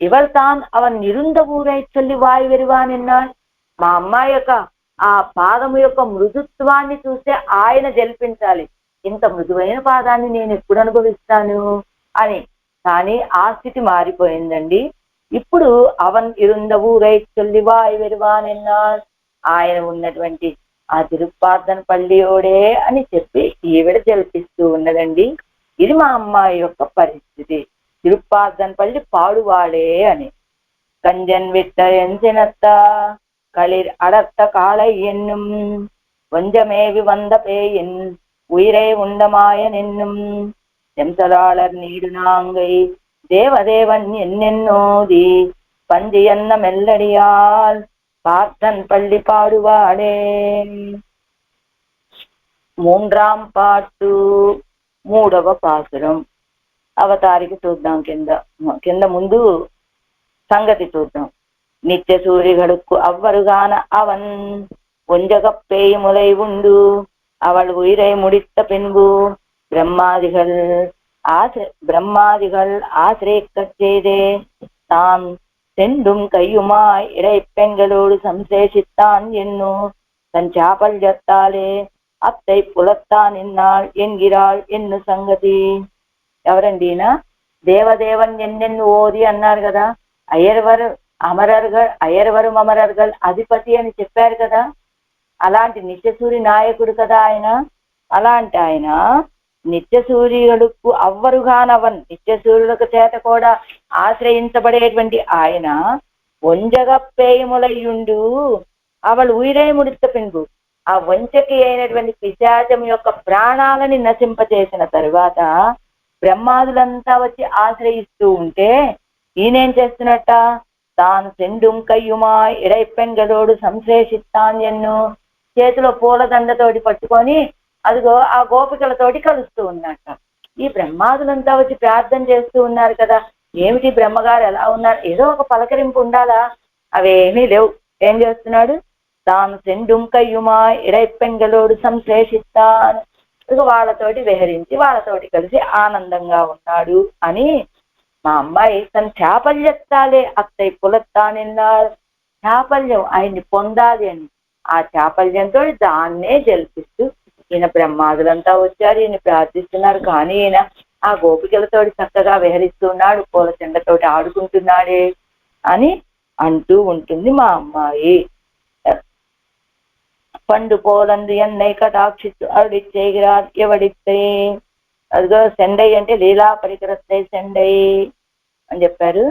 ఇవల్ తాన్ అవన్ నిరుంద ఊరై చొల్లి వాయి వెరువా నిన్నాడు. మా అమ్మాయి యొక్క ఆ పాదము యొక్క మృదుత్వాన్ని చూస్తే ఆయన జల్పించాలి. ఇంత మృదువైన పాదాన్ని నేను ఎప్పుడు అనుభవిస్తాను అని. కానీ ఆ స్థితి మారిపోయిందండి. ఇప్పుడు అవన్ ఇరుంద ఊరై చొల్లి వాయి వెరువా నిన్నాడు. ఆయన ఉన్నటువంటి ఆ తిరుప్పార్థన పల్లియోడే అని చెప్పి ఈవిడ జల్పిస్తూ ఉన్నదండి. ఇది మా అమ్మాయి యొక్క పరిస్థితి. తిరుప్పార్థన పల్లి పాడువాడే అని. కంజన్ విట్ట ఎంచినత్త களிர் அடர்த்த காலை என்னும் கொஞ்சமேவி வந்த பேயின் உயிரை உண்டமாயன் என்னும் செம்சலாளர் நீடு நாங்கை தேவதேவன் என்னென்னோதி பந்தி என்ன மெல்லடியால் பார்த்தன் பள்ளி பாடுவாடே. మూండ్రాం పాటు మూడవ పాసురం అవతారికి చూద్దాం. కింద ముందు సంగతి చూద్దాం. నిత్య సూర్యగడుక్కు అవ్వరుగాన అవన్ ஒஞ்சகப்பேய் முலை உண்டு அவள் உயிரை முடித்த பின்பு பிரம்மாதிகள் ஆசிரியக்கச் செய்தே தான் செண்டும் கையுமாய் இடைப்பெண்களோடு சம்சேஷித்தான் என்னோ தன் சாபல்யத்தாலே அத்தை புலத்தான் என்னாள் என்கிறாள் ఎన్ను సంగతి. ఎవరండినా? దేవదేవన్ ఎన్నెన్ను ఓది అన్నారు కదా. అయర్వరు మమరర్గల్ అధిపతి అని చెప్పారు కదా. అలాంటి నిత్యసూరి నాయకుడు కదా ఆయన. అలాంటి ఆయన నిత్యసూర్యుడుకు అవ్వరుగానవన్ నిత్యసూర్యులకు చేత కూడా ఆశ్రయించబడేటువంటి ఆయన ఒంజగప్పేయములయ్యుండు అవள் ఉయిరై ముడిత పిన్బు ఆ వంచకి అయినటువంటి పిశాచం యొక్క ప్రాణాలని నశింపచేసిన తరువాత బ్రహ్మాదులంతా వచ్చి ఆశ్రయిస్తూ ఉంటే ఈయనేం చేస్తున్నట్ట? తాను సెండుం కయ్యుమా ఇడైపెంగలోడు సంశ్లేషిస్తాన్ ఎన్ను చేతిలో పూలదండతోటి పట్టుకొని అదిగో ఆ గోపికలతోటి కలుస్తూ ఉన్నట్ట. ఈ బ్రహ్మాదులంతా వచ్చి ప్రార్థన చేస్తూ ఉన్నారు కదా. ఏమిటి బ్రహ్మగారు ఎలా ఉన్నారు? ఏదో ఒక పలకరింపు ఉండాలా, అవేమీ లేవు. ఏం చేస్తున్నాడు? తాను సెండుం కయ్యుమా ఇడైపెంగలోడు సంశ్లేషిస్తాన్, వాళ్ళతోటి విహరించి వాళ్ళతోటి కలిసి ఆనందంగా ఉన్నాడు అని. మా అమ్మాయి తన చాపల్యత్తాలే అత్తయ్య పులత్తానిన్నా చాపల్యం ఆయన్ని పొందాలి అని ఆ చాపల్యంతో దాన్నే జల్పిస్తూ ఈయన బ్రహ్మాదులంతా వచ్చారు, ఈయన ప్రార్థిస్తున్నారు. కానీ ఈయన ఆ గోపికలతోటి చక్కగా విహరిస్తున్నాడు, పూల చెండతోటి ఆడుకుంటున్నాడే అని అంటూ ఉంటుంది మా అమ్మాయి. పండు పోలందు ఎన్నై కటాక్షిత్తు అరుడిచ్చేగిరార్ ఎవడిస్తే. అదిగో సెండై అంటే లీలా పరికరస్తాయి సెండై అని చెప్పారు.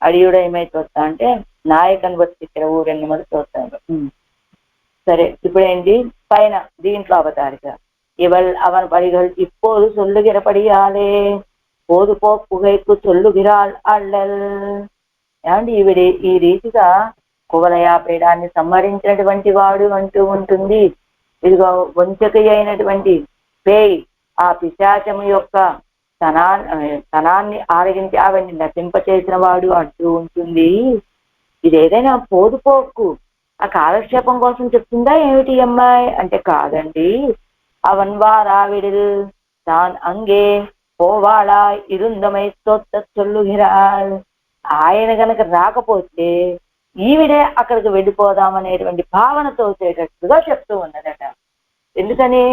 అడియుడ ఏమైతోస్తా అంటే నాయకన్ వర్తిక్కిన ఊరెన్ని మరి చూస్తాడు. సరే, ఇప్పుడేంటి పైన దీంట్లో అవతారిక இவள் அவன் படிகள் இப்போது சொல்லுகிறபடியாலே పోదు పుగైకు చొల్లుగిరాల్ అల్లల్. ఏమండి ఈ రీతిగా కువలయాపీడాన్ని సంహరించినటువంటి వాడు అంటూ ఉంటుంది. ఇదిగో వంచక అయినటువంటి పేయి ఆ పిశాచము యొక్క తనాన్ని ఆరగించి ఆవిడ్ని నశింపచేసిన వాడు అంటూ ఉంటుంది. ఇది ఏదైనా పోదుపోకు ఆ కాలక్షేపం కోసం చెప్తుందా ఏమిటి అమ్మాయి అంటే కాదండి. అవన్ వారావిడిల్ తాన్ అంగే పోవాళా ఇరుందమై తోత్త చొల్లుగిరాల్. ఆయన గనక రాకపోతే ఈవిడే అక్కడికి వెళ్ళిపోదామనేటువంటి భావన తోచేటట్టుగా చెప్తూ ఉన్నదట. ఎందుకని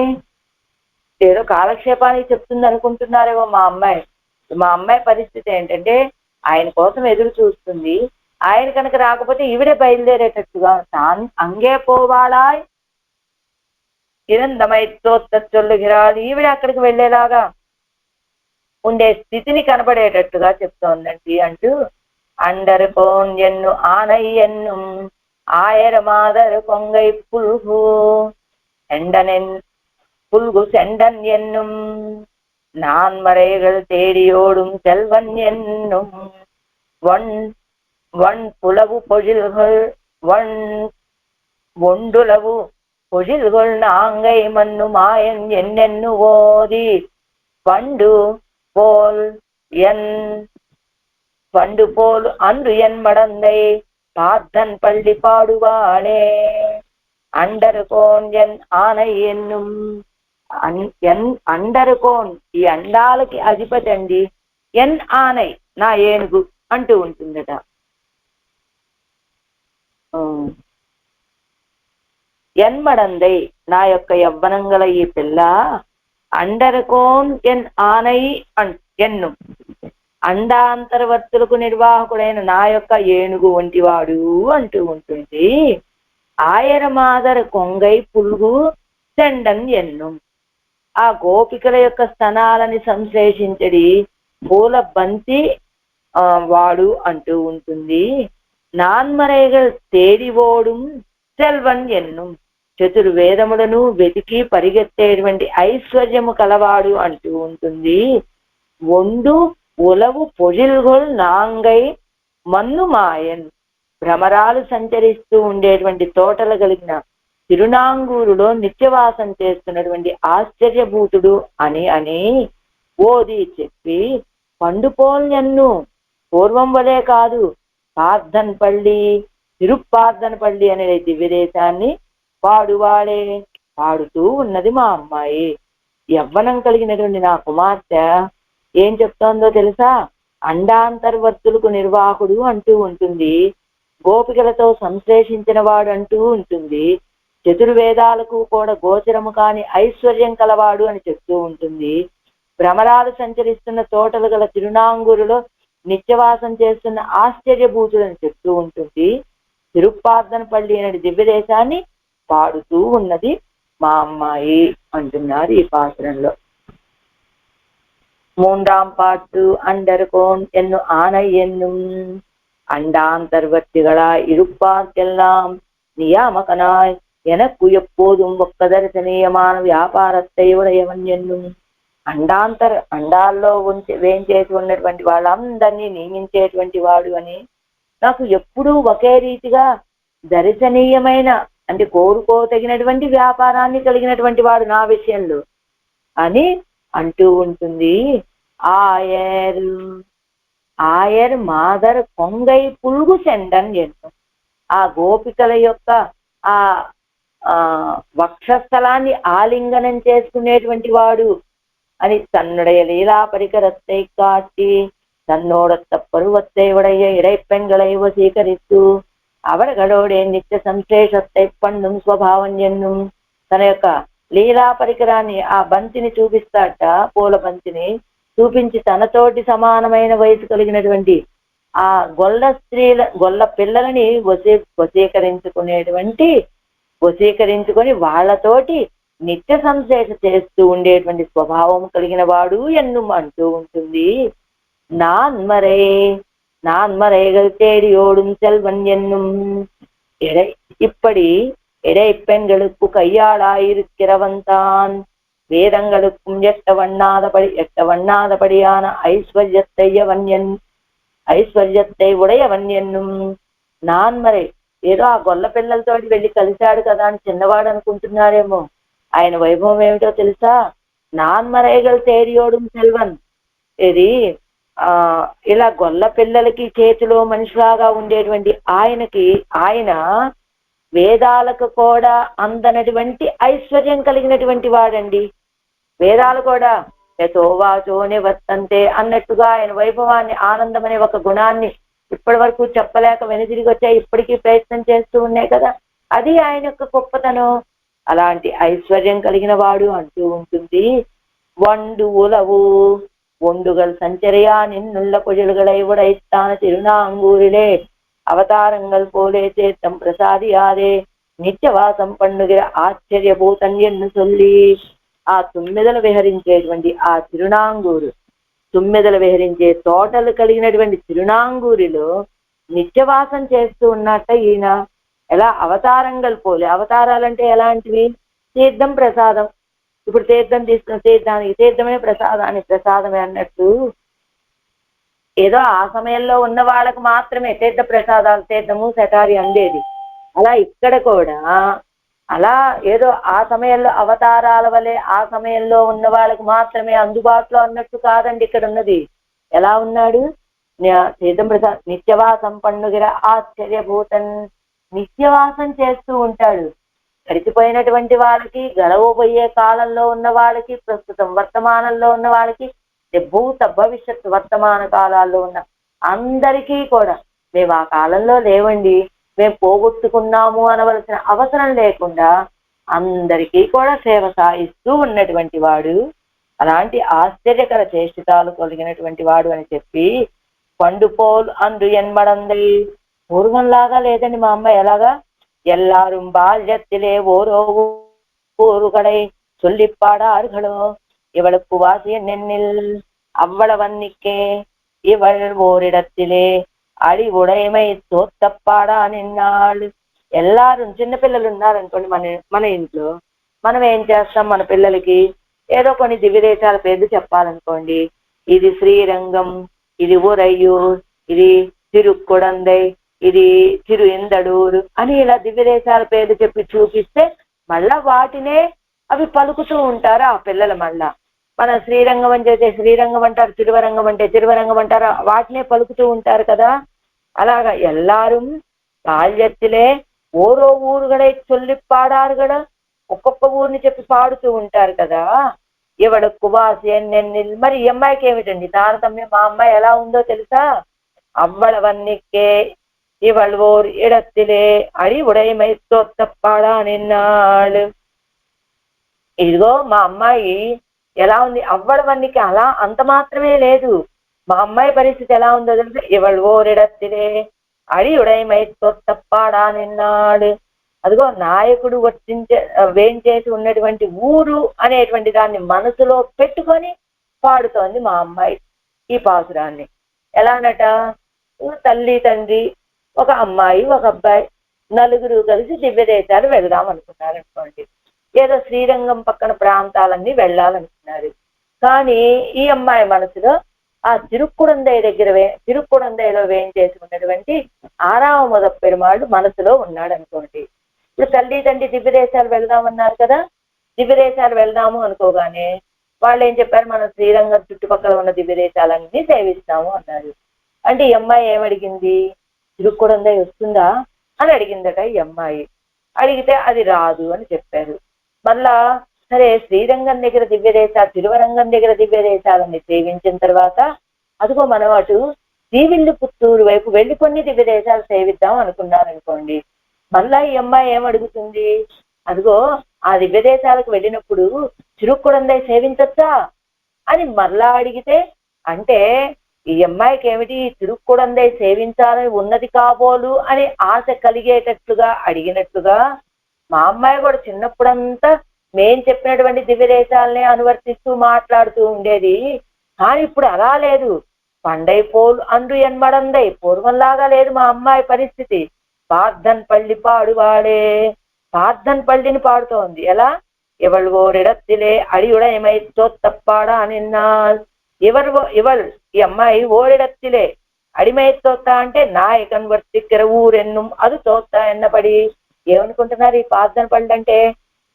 ఏదో కాలక్షేపానికి చెప్తుంది అనుకుంటున్నారేమో మా అమ్మాయి పరిస్థితి ఏంటంటే ఆయన కోసం ఎదురు చూస్తుంది. ఆయన కనుక రాకపోతే ఈవిడే బయలుదేరేటట్టుగా తాను అంగే పోవాళా ఇరందమై తోత్త చొల్లుగిరాల్. ఈవిడే అక్కడికి వెళ్ళేలాగా ఉండే స్థితిని కనబడేటట్టుగా చెప్తోందండి అంటూ అండరు కోన్ ఎన్ను ఆనై ఎన్ను ఆయర మాదరు కొంగై పుల్గు ఎండనెన్ புல்கு செண்டன் என்னும் நான்மறைகள் தேடியோடும் செல்வன் என்னும் வன் புலவு பொழில்கள் ஒண்டுலவு பொழில்கள் நாங்கை மண்ணு மாயன் என்னென்னு ஓதி பண்டு போல் அன்று என் மடந்தை பார்த்தன் பள்ளி பாடுவாளே. అండరుకోన్ ఎన్ ఆనై ఎన్నుం అండరుకోన్ ఈ అండాలకి అధిపతి అండి. ఎన్ ఆనై నా ఏనుగు అంటూ ఉంటుందట. ఎన్మడందై నా యొక్క యవ్వనం గల ఈ పిల్ల అండరుకోన్ ఎన్ ఆనై ఎన్ను అండాంతర్వర్తులకు నిర్వాహకుడైన నా యొక్క ఏనుగు వంటివాడు అంటూ ఉంటుంది. ఆయర మాదర కొంగై పుల్గు చెండన్ ఎన్నుం ఆ గోపికల యొక్క స్తనాలని సంశ్లేషించడి పూల బంతి వాడు అంటూ ఉంటుంది. నాన్మరేగల్ తేడివోడు సెల్వన్ ఎన్నుం చతుర్వేదములను వెతికి పరిగెత్తేటువంటి ఐశ్వర్యము కలవాడు అంటూ ఉంటుంది. ఒండు ఉలవు పొజిల్గొల్ నాంగై మన్ను మాయన్ భ్రమరాలు సంచరిస్తూ ఉండేటువంటి తోటలు కలిగిన తిరునాంగూరులో నిత్యవాసం చేస్తున్నటువంటి ఆశ్చర్యభూతుడు అని ఓది చెప్పి పండుపోల్యన్ను పూర్వం వలే కాదు పార్థన్పల్లి తిరుప్పార్థన్పల్లి అనే దివ్యదేశాన్ని పాడువాడే పాడుతూ ఉన్నది మా అమ్మాయి. యవ్వనం కలిగినటువంటి నా కుమార్తె ఏం చెప్తోందో తెలుసా? అండాంతర్వర్తులకు నిర్వాహకుడు అంటూ ఉంటుంది. గోపికలతో సంశ్లేషించిన వాడు అంటూ ఉంటుంది. చతుర్వేదాలకు కూడా గోచరము కాని ఐశ్వర్యం కలవాడు అని చెప్తూ ఉంటుంది. భ్రమరాలు సంచరిస్తున్న తోటలు గల తిరునాంగూరులో నిత్యవాసం చేస్తున్న ఆశ్చర్యభూతుడు అని చెప్తూ ఉంటుంది. తిరుప్పార్థనపల్లి అనే దివ్యదేశాన్ని పాడుతూ ఉన్నది మా అమ్మాయి అంటున్నారు ఈ పాత్రంలో. మూండాం పాటు అండరుకోన్ ఎన్ను ఆనై ఎన్నుం அண்டாந்தர்வர்த்திகளா இருப்பார்க்கெல்லாம் நியாமகனாய் எனக்கு எப்போதும் ఒక్క దర్శనీయమాన వ్యాపారத்தை ఉడయవన్ ఎన్నుం అండాల్లో వేంచేసి ఉన్నటువంటి వాళ్ళందరినీ నియమించేటువంటి వాడు అని, నాకు ఎప్పుడూ ఒకే రీతిగా దర్శనీయమైన అంటే కోరుకోదగినటువంటి వ్యాపారాన్ని కలిగినటువంటి వాడు నా విషయంలో అని అంటూ ఉంటుంది. ఆయర్ మాదర్ కొంగై పుల్గు చెండన్ ఎన్ను ఆ గోపికల యొక్క ఆ వక్షస్థలాన్ని ఆలింగనం చేసుకునేటువంటి వాడు అని தன்னுடைய லீலா பரிகரத்தை காட்டி தன்னோடத்த பருவத்தை உடைய இடைப்பெண்களை வசீகரித்து அவர்களோட నిత్య సంశ్లేషத்தை பண்ணும் స్వభావం ఎన్నుం తన యొక్క లీలా పరికరాన్ని ఆ బంతిని చూపిస్తాట, పూల బంతిని చూపించి తనతోటి సమానమైన వయసు కలిగినటువంటి ఆ గొల్ల పిల్లలని వశీకరించుకొని వాళ్ళతోటి నిత్య సంశ్లేష చేస్తూ ఉండేటువంటి స్వభావం కలిగిన వాడు ఎన్ను అంటూ ఉంటుంది. நான்மறைகள் தேடியோடும் செல்வன் என்னும் இப்படி இடைப்பெண்களுக்கு கையாளாயிருக்கிறவன் தான் வேதங்களுக்கும் எட்டவண்ணாதபடியான ఐశ్వర్యத்தை ఉడయవన్ ఎన్నుం నాన్మరే. ఏదో ఆ గొల్ల పిల్లలతోటి వెళ్ళి కలిశాడు కదా అని చిన్నవాడు అనుకుంటున్నారేమో. ఆయన వైభవం ఏమిటో తెలుసా? నాన్మరేగల్ తేరియోడుం సెల్వన్. ఇది ఇలా గొల్ల పిల్లలకి చేతిలో మనిషిలాగా ఉండేటువంటి ఆయన వేదాలకు కూడా అందనటువంటి ఐశ్వర్యం కలిగినటువంటి వాడండి. వేదాలు కూడా యథోవాచో నివర్తంతే అన్నట్టుగా ఆయన వైభవాన్ని, ఆనందం అనే ఒక గుణాన్ని ఇప్పటి వరకు చెప్పలేక వెనుదిరిగి వచ్చాయి, ఇప్పటికీ ప్రయత్నం చేస్తూ ఉన్నాయి కదా, అది ఆయన యొక్క గొప్పతనం. అలాంటి ఐశ్వర్యం కలిగిన వాడు అంటూ ఉంటుంది. వండు ఉలవు ஒண்டுகள் சஞ்சரியா நின்னுள்ள பொழில்களை உடைத்தான திருநாங்கூரிலே அவதாரங்கள் போலே சேத்தம் பிரசாதியாதே నిత్యవాసం పండుగ ఆశ్చర్యభూతం ఎన్ను சொல்லி. ఆ తుమ్మెదలు విహరించేటువంటి ఆ తిరునాంగూరు, తుమ్మెదలు విహరించే తోటలు కలిగినటువంటి తిరునాంగూరిలో నిత్యవాసం చేస్తూ ఉన్నట్ట ఈయన. ఎలా అవతారంగల్ పోలే. అవతారాలంటే ఎలాంటివి? తీర్థం ప్రసాదం. ఇప్పుడు తీర్థం తీసుకున్న తీర్థానికి తీర్థమే, ప్రసాదానికి ప్రసాదమే అన్నట్టు ఏదో ఆ సమయంలో ఉన్న వాళ్ళకు మాత్రమే తీర్థ ప్రసాదాలు, తీర్థము శటారి అందేది. అలా ఇక్కడ కూడా అలా ఏదో ఆ సమయంలో అవతారాల వలె ఆ సమయంలో ఉన్న వాళ్ళకు మాత్రమే అందుబాటులో అన్నట్టు కాదండి ఇక్కడ ఉన్నది. ఎలా ఉన్నాడు? తీర్థం ప్రసాద్ నిత్యవాసం పండుగ ఆశ్చర్యభూతన్. నిత్యవాసం చేస్తూ ఉంటాడు. గడిచిపోయినటువంటి వాళ్ళకి, గడవబోయే కాలంలో ఉన్న వాళ్ళకి, ప్రస్తుతం వర్తమానంలో ఉన్న వాళ్ళకి, భూత భవిష్యత్ వర్తమాన కాలాల్లో ఉన్న అందరికీ కూడా మేము ఆ కాలంలో లేవండి, మేము పోగొట్టుకున్నాము అనవలసిన అవసరం లేకుండా అందరికీ కూడా సేవ సాగిస్తూ ఉన్నటువంటి వాడు. అలాంటి ఆశ్చర్యకర చేష్టితాలు కలిగినటువంటి వాడు అని చెప్పి, పండుపోల్ అందు ఎన్మడంది. పూర్వంలాగా లేదండి మా అమ్మ. ఎలాగా? எல்லாரும் பால்யத்திலே ஓரோ ஊருகளை சொல்லி பாடார்களோ இவளுக்கு வாசிய நெண்ணில் அவ்வளவன்னிக்கே இவள் ஓரிடத்திலே అడి ఉడయమై తోత్తప్పాడా నిన్నాళ్ళు. ఎల్లారు చిన్నపిల్లలు ఉన్నారనుకోండి మన ఇంట్లో, మనం ఏం చేస్తాం? మన పిల్లలకి ఏదో కొన్ని దివ్యదేశాల పేర్లు చెప్పాలనుకోండి. ఇది శ్రీరంగం, ఇది ఉరయ్యూర్, ఇది తిరుక్కుడందై, ఇది తిరు ఇందడూరు అని ఇలా దివ్యదేశాల పేర్లు చెప్పి చూపిస్తే మళ్ళా వాటినే అవి పలుకుతూ ఉంటారు ఆ పిల్లలు. మళ్ళా మన శ్రీరంగం అంటే శ్రీరంగం అంటారు, తిరువరంగం అంటే తిరువరంగం అంటారు, వాటినే పలుకుతూ ఉంటారు కదా. అలాగా ఎల్లాரும் బాల్యத்திலே ఓరో ఊరుగడై చొల్లి పాడారు కదా, ఒక్కొక్క ఊరిని చెప్పి పాడుతూ ఉంటారు కదా. ఇవడ కువాసి ఎన్నెన్నిల్. మరి ఈ అమ్మాయికి ఏమిటండి తారతమ్యం? మా అమ్మాయి ఎలా ఉందో తెలుసా? అవ్వళవన్నికే ఇవళ్ ఓర్ ఇడత్తిలే అడి ఉడయమై తోత్తప్పాడా నిన్నాళ్ళు. ఇదిగో మా అమ్మాయి ఎలా ఉంది? అవ్వడవన్నికి అలా అంత మాత్రమే లేదు. మా అమ్మాయి పరిస్థితి ఎలా ఉందో తెలిసి, ఇవళ్ ఓరిడత్తిలే అడి ఉడయమై తోత్తప్పాడా నిన్నాడు. అదిగో నాయకుడు వేంచేసి ఉన్నటువంటి ఊరు అనేటువంటి దాన్ని మనసులో పెట్టుకొని పాడుతోంది మా అమ్మాయి ఈ పాసురాన్ని. ఎలానట? తల్లి, తండ్రి, ఒక అమ్మాయి, ఒక అబ్బాయి, నలుగురు కలిసి దివ్యదేశాలు వెళ్దాం అనుకున్నారు అనుకోండి. ఏదో శ్రీరంగం పక్కన ప్రాంతాలన్నీ వెళ్ళాలనుకున్నారు. కానీ ఈ అమ్మాయి మనసులో ఆ తిరుక్కుడందైలో వేయించేసి ఉన్నటువంటి ఆరావమొద పెరుమాళ్ళు మనసులో ఉన్నాడు అనుకోండి. ఇప్పుడు తల్లి తండ్రి దివ్యదేశాలు వెళ్దామన్నారు కదా, దివ్యదేశాలు వెళ్దాము అనుకోగానే వాళ్ళు ఏం చెప్పారు? మనం శ్రీరంగం చుట్టుపక్కల ఉన్న దివ్యదేశాలన్నీ సేవిస్తాము అన్నారు. అంటే ఈ అమ్మాయి ఏమడిగింది? తిరుక్కుడందై వస్తుందా అని అడిగిందట ఈ అమ్మాయి. అడిగితే అది రాదు అని చెప్పారు. మళ్ళా సరే శ్రీరంగం దగ్గర దివ్యదేశాలు, తిరువరంగం దగ్గర దివ్యదేశాలని సేవించిన తర్వాత అదిగో మనం అటు శ్రీవిల్లిపుత్తూరు వైపు వెళ్ళి కొన్ని దివ్యదేశాలు సేవిద్దాం అనుకున్నారనుకోండి. మళ్ళా ఈ అమ్మాయి ఏమడుగుతుంది? అదిగో ఆ దివ్యదేశాలకు వెళ్ళినప్పుడు తిరుక్కుడందై సేవించచ్చా అని మళ్ళా అడిగితే, అంటే ఈ అమ్మాయికి ఏమిటి? తిరుక్కుడందై సేవించాలని ఉన్నది కాబోలు అని ఆశ కలిగేటట్లుగా అడిగినట్లుగా మా అమ్మాయి కూడా చిన్నప్పుడంతా మేం చెప్పినటువంటి దివ్యదేశాలనే అనువర్తిస్తూ మాట్లాడుతూ ఉండేది. కానీ ఇప్పుడు అలా లేదు. పండై పోల్ అండు ఎన్మడందై. పూర్వంలాగా లేదు మా అమ్మాయి పరిస్థితి. పార్థన్ పల్లి పాడువాడే. పార్థన్ పల్లిని పాడుతోంది. ఎలా? இவள் ஓரிடத்திலே அடியுடைமை தோத்தப்பாடா நின்னால். இவள் ఈ అమ్మాయి ఓరిడత్తిలే అడిమై తోత అంటే నాయకన్ వర్తిక్కిర ఊరెన్నుం అది తోత ఎన్నపడి. ఏమనుకుంటున్నారు ఈ పార్థన పళ్ళు అంటే?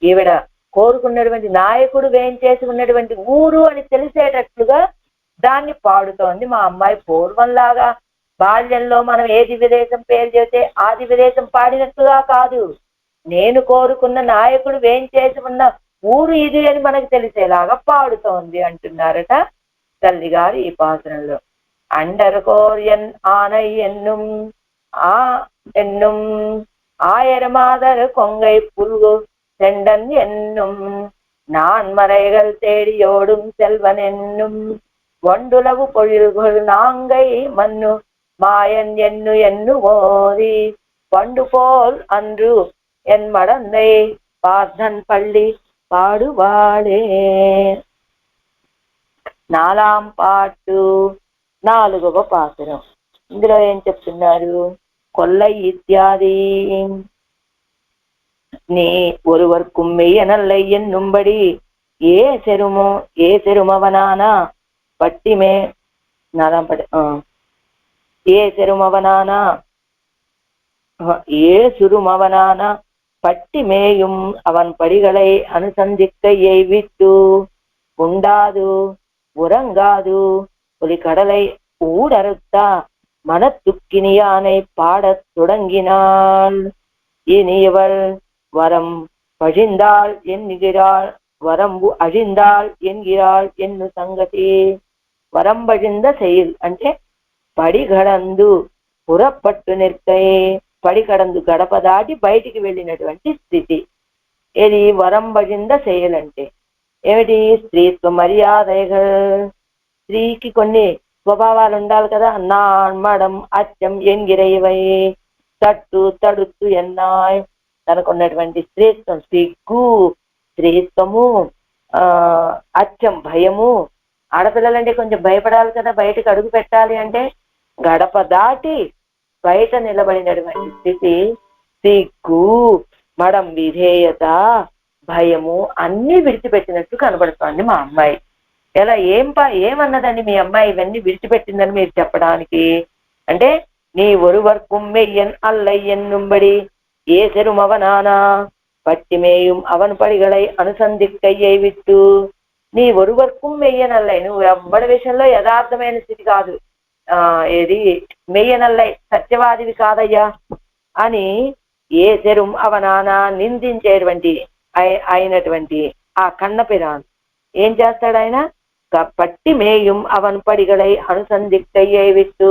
ఈవిడ కోరుకున్నటువంటి నాయకుడు వేయించేసి ఉన్నటువంటి ఊరు అని తెలిసేటట్లుగా దాన్ని పాడుతోంది మా అమ్మాయి. పూర్వంలాగా బాల్యంలో మనం ఏ దివ్యదేశం పేరు చేస్తే ఆ దివ్యదేశం పాడినట్లుగా కాదు, నేను కోరుకున్న నాయకుడు వేయించేసి ఉన్న ఊరు ఇది అని మనకు తెలిసేలాగా పాడుతోంది అంటున్నారట తల్లిగారు ఈ పాత్రలో. అండర్కోర్ ఆనై ఎన్నుం ఆ ఎన్నుం ஆயரமாதர் கொங்கை புல்கு செண்டன் என்னும் நான் மறைகள் தேடியோடும் செல்வன் என்னும் ஒண்டுலவு பொழில்கள் நாங்கை மன்னு மாயன் என்னு என்னு ஓதி பண்டு போல் அன்று என் மடந்தை பார்த்தன் பள்ளி పాడువాడే. నాలాం పాటు 4వ పాసురం. ఇందులో ఏం చెప్తున్నారు? கொல்லை இத்தியாதி நீ ஒருவர்க்கும் மெய்யனல்லை என்னும்படி ఏ செருமவனானா பட்டிமே நாலாம் படி ఏ செருமவனானா ఏ சுருமவனானா பட்டி மேயும் அவன் படிகளை அனுசந்திக்க எய்வித்து உண்டாது உறங்காது ஒரு கடலை ஊடறுத்தா மனத்துக்கினியானை பாடத் தொடங்கினாள். இனியவள் வரம் பழிந்தாள் என்கிறாள், వరంబు అழிந்தாள் என்கிறாள் ఎన్ను సంగతి. వరంబழிந்த செயல் అంటే పడిగడందు పురపట్టు నిற்కై, పడిగడందు గడప దాటి బయటికి వెళ్ళినటువంటి స్థితి. ఇది వరంబழிந்த செயல் అంటే ఏమిటి? స్త్రీత్వ మర్యాదలు. స్త్రీకి కొన్ని స్వభావాలు ఉండాలి కదా. నాన్మడం అచ్చం ఎంగిరైవై తట్టు తడుత్తు ఎన్నాయ్. తనకున్నటువంటి స్త్రీత్వం, సిగ్గు, స్త్రీత్వము, అచ్చం భయము. ఆడపిల్లలంటే కొంచెం భయపడాలి కదా, బయటకు అడుగు పెట్టాలి అంటే. గడప దాటి బయట నిలబడినటువంటి స్థితి, సిగ్గు, మడం విధేయత, భయము అన్నీ విడిచిపెట్టినట్టు కనబడుతోంది మా అమ్మాయి. ఎలా ఏమన్నదండి మీ అమ్మాయి ఇవన్నీ విడిచిపెట్టిందని మీరు చెప్పడానికి? అంటే நீ ஒருவர்க்கும் மெய்யன் அல்லை என்னும்படி ఏ செருமவனானா పట్టిమేயும் అవన్ పడిகளை అనుసంధిక్కయ్యై విట్టు. నీ ఒరువర్కు మెయ్యనల్లై, నువ్వు ఎవ్వడి విషయంలో యథార్థమైన స్థితి కాదు, ఏది మెయ్యనల్లై సత్యవాదివి కాదయ్యా అని ఏ చెరుం అవనానా నిందించేటువంటి అయినటువంటి ఆ కన్నపిరాను ఏం చేస్తాడు ఆయన? పట్టి మేయం అవన్ పడిగలై అనుసంధిక్కయ్యై విట్టు.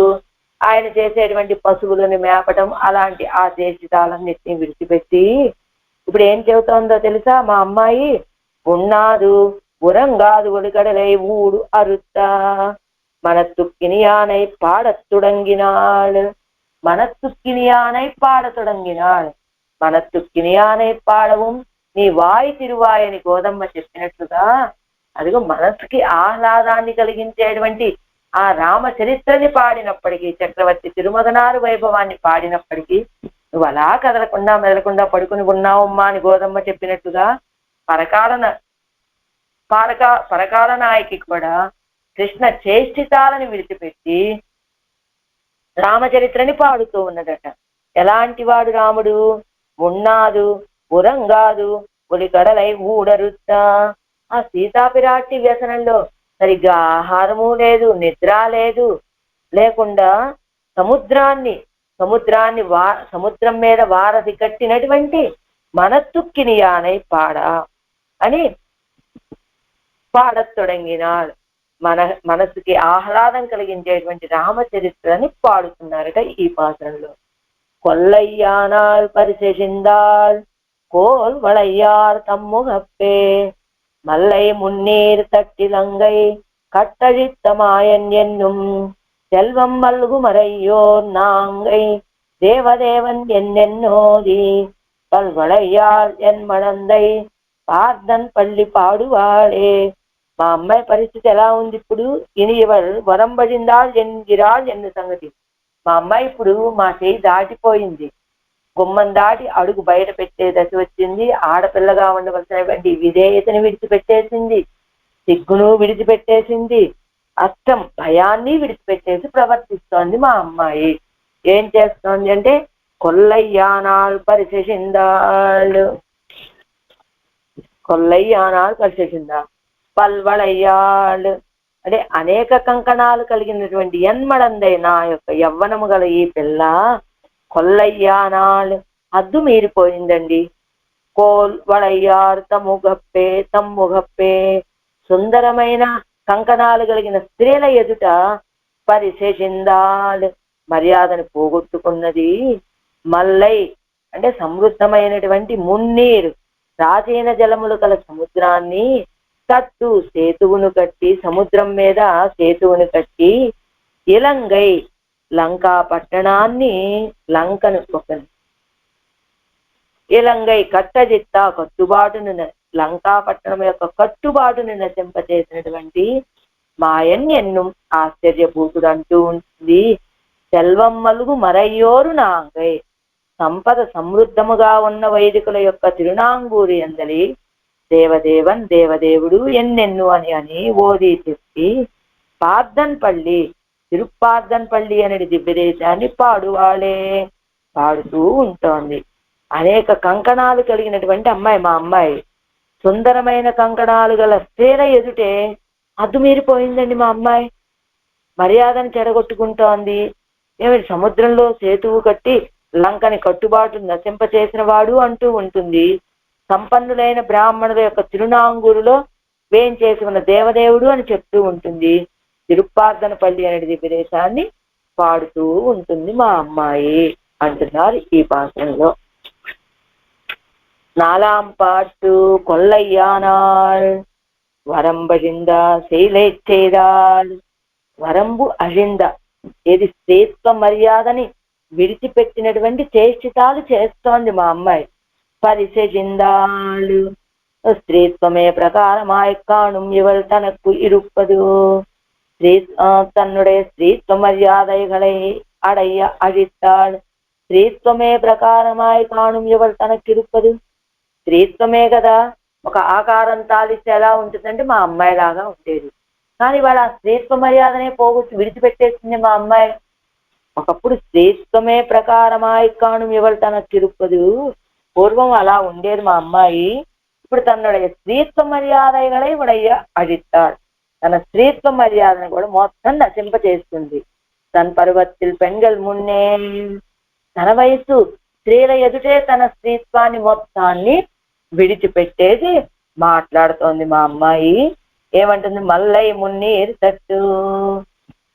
ఆయన చేసేటువంటి పశువులను మేపటం అలాంటి ఆ చేసితాలన్నిటినీ విడిచిపెట్టి ఇప్పుడు ఏం చెబుతోందో తెలుసా మా అమ్మాయి? ఉన్నాదు ఉరంగాదు ఒలికడలై ఊడు అరుత్తా మనத்துக்கினியானை பாடத் தொடங்கினாள். మనத்துக்கினியானை பாடத் தொடங்கினாள். మనத்துக்கினியானை పాడவும் నీ వాయి తిరువాయని గోదమ్మ చెప్పినట్లుగా, అదిగో మనసుకి ఆహ్లాదాన్ని కలిగించేటువంటి ఆ రామచరిత్రని పాడినప్పటికీ, చక్రవర్తి తిరుమగనారు వైభవాన్ని పాడినప్పటికీ నువ్వు అలా కదలకుండా మెదలకుండా పడుకుని ఉన్నావమ్మా అని గోదమ్మ చెప్పినట్టుగా పరకాల నాయకి కూడా కృష్ణ చేష్టితాలని విడిచిపెట్టి రామచరిత్రని పాడుతూ ఉన్నదట. ఎలాంటి వాడు రాముడు? ఉన్నాదు ఉరంగాదు ఒలి కడలై ఊడరుత్తా. ఆ సీతాపిరాటి వ్యసనంలో సరిగ్గా ఆహారము లేదు, నిద్ర లేదు, లేకుండా సముద్రం మీద వారధి కట్టినటువంటి మనத்துக்கினியானை పాడా అని పాడత్ తొడంగినాడు. మనసుకి ఆహ్లాదం కలిగించేటువంటి రామచరిత్రని పాడుతున్నారట ఈ పాత్రలో. కొల్లయ్యానాల్ పరిశెషిందాల్ கோல் வளையார் தம்முகப்பே மல்லை முன்னீர் தட்டிலங்கை கட்டழித்த மாயன் என்னும் செல்வம் மல்குமறையோர் நாங்கை தேவதேவன் என்னென்னோதி பல்வளையாள் என் மடந்தை పార్థన్ పల్లి పాడువాడే. మా అమ్మాయి పరిస్థితి ఎలా ఉంది ఇప్పుడు? ఇనివల్ వరంబడిందాల్ ఎన్గిరాల్ ఎన్ను సంగతి. మా అమ్మాయి ఇప్పుడు మా చేయి దాటిపోయింది. గుమ్మం దాటి అడుగు బయట పెట్టే దశ వచ్చింది. ఆడపిల్లగా ఉండవలసినటువంటి విధేయతని విడిచిపెట్టేసింది, సిగ్గును విడిచిపెట్టేసింది, అష్టం భయాన్ని విడిచిపెట్టేసి ప్రవర్తిస్తోంది మా అమ్మాయి. ఏం చేస్తోంది అంటే కొల్లయ్యానాల్ పరిశిందాళ్ళు, కొల్లయ్యానాల్ పరిశిందా పల్వళయ్యాళ్ళు అంటే అనేక కంకణాలు కలిగినటువంటి ఎన్మడందై నా యొక్క యవ్వనము గల ఈ పిల్ల కొల్లయ్యానాళ్ళు హద్దు మీరిపోయిందండి. కోల్ వళయ్యార్ తమ్ముగప్పే తమ్ముగప్పే సుందరమైన కంకణాలు కలిగిన స్త్రీల ఎదుట పరిశేషిందాల్ మర్యాదను పోగొట్టుకున్నది. మల్లై అంటే సమృద్ధమైనటువంటి మున్నీరు ప్రాచీన జలములు గల సముద్రాన్ని తట్టు సేతువును కట్టి, సముద్రం మీద సేతువును కట్టి, ఇలంగై లంకా పట్టణాన్ని లంకను ఒక ఇలంగై కట్టజిత్త కట్టుబాటును లంకా పట్టణం యొక్క కట్టుబాటును నశింపచేసినటువంటి మాయన్యన్ను ఆశ్చర్యభూతుడు అంటూ ఉంటుంది. సెల్వం మలుగు మరయ్యోరు నాంగై సంపద సమృద్ధముగా ఉన్న వైదికుల యొక్క తిరునాంగూరి అందలి దేవదేవన్ దేవదేవుడు ఎన్నెన్ను అని అని ఓది చెప్పి పార్దన్పల్లి తిరుప్పార్దన్పల్లి అనేది దివ్యదేశాన్ని పాడువాళే పాడుతూ ఉంటోంది. అనేక కంకణాలు కలిగినటువంటి అమ్మాయి మా అమ్మాయి. సుందరమైన కంకణాలు గల స్త్రీల ఎదుటే హద్దు మీరిపోయిందండి మా అమ్మాయి. మర్యాదను చెడగొట్టుకుంటోంది. ఏమిటి సముద్రంలో సేతువు కట్టి లంకని కట్టుబాటు నశింపచేసిన వాడు అంటూ ఉంటుంది. సంపన్నులైన బ్రాహ్మణుల యొక్క తిరునాంగూరులో వేంచేసి ఉన్న దేవదేవుడు అని చెప్తూ ఉంటుంది. తిరుప్పార్దనపల్లి అనేది ప్రదేశాన్ని పాడుతూ ఉంటుంది మా అమ్మాయి అంటున్నారు ఈ భాషలో. నాలాం పాటు కొల్లయ్యానాల్ వరంబజింద శైలేచ్చేదాల్ వరంబు అజింద ఏది స్త్రీత్వ మర్యాదని విడిచిపెట్టినటువంటి చేష్టితాలు చేస్తోంది మా అమ్మాయి. పరిశజిందాళ్ళు ஸ்திரீத்வமே பிரகாரமாய் காணும் இவள் தனக்கு இருப்பது. தன்னுடைய ஸ்திரீத்வ மரியாதைகளை அடைய அழித்தாள். స్త్రీత్వమే ప్రకారమాయి కాణం ఇవள் తనకు ఇరుపదు. స్త్రీత్వమే కదా ఒక ఆకారం తాలిస్తే ఎలా ఉంటుందంటే మా అమ్మాయి లాగా ఉండేది. కానీ వాళ్ళ స్త్రీత్వ మర్యాదనే పోగొట్టి విడిచిపెట్టేసింది మా అమ్మాయి. ఒకప్పుడు స్త్రీత్వమే ప్రకారమాయి కాణం ఇవள் తనకు ఇరుపదు. పూర్వం అలా ఉండేది మా అమ్మాయి. ఇప్పుడు తన్నుடைய స్త్రీత్వ మర్యాదகளை உடைய அழித்தாள். తన స్త్రీత్వ మర్యాదను కూడా మొత్తం నశింప చేస్తుంది. తన పర్వத்தில் పెంగల్ మున్నే తన వయసు స్త్రీల ఎదుటే తన స్త్రీత్వాన్ని మొత్తాన్ని విడిచిపెట్టేసి మాట్లాడుతోంది మా అమ్మాయి. ఏమంటుంది? మల్లై మున్నీరు తట్టు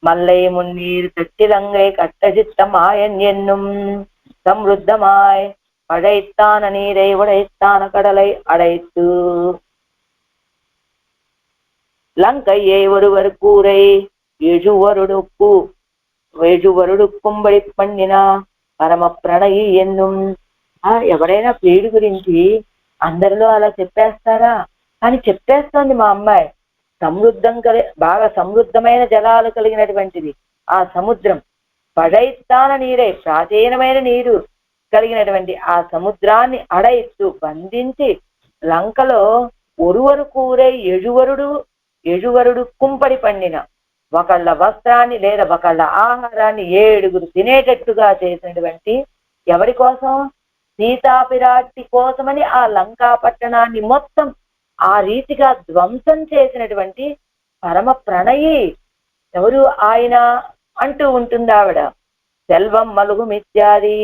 మల్లై మున్నీరు తట్టిలంగై కట్టజిత్తం ఆయన్ ఎన్నుం సమృద్ధమాయ్ படைத்தான நீரை உடைத்தான கடலை அடைத்து லங்கையை ஒருவர் கூரை ఎజువరుడుక్కుబడి పండిన పరమ ప్రణయి ఎన్నుం. ఎవరైనా ప్రియుడి గురించి అందరిలో అలా చెప్పేస్తారా? అని చెప్పేస్తోంది మా అమ్మాయి. బాగా సమృద్ధమైన జలాలు కలిగినటువంటిది ఆ సముద్రం. పడైస్తాన నీరే ప్రాచీనమైన నీరు కలిగినటువంటి ఆ సముద్రాన్ని అడయిత్తు బంధించి లంకలో ఒరువరు కూరై ఎజువరుడు కుంపడి పండిన ఒకళ్ళ వస్త్రాన్ని లేదా ఒకళ్ళ ఆహారాన్ని 7 తినేటట్టుగా చేసినటువంటి ఎవరి కోసం? సీతాపిరాటి కోసమని ఆ లంకా పట్టణాన్ని మొత్తం ఆ రీతిగా ధ్వంసం చేసినటువంటి పరమ ప్రణయి ఎవరు ఆయన అంటూ ఉంటుంది ఆవిడ. సెల్వం మలుగు మిత్యాది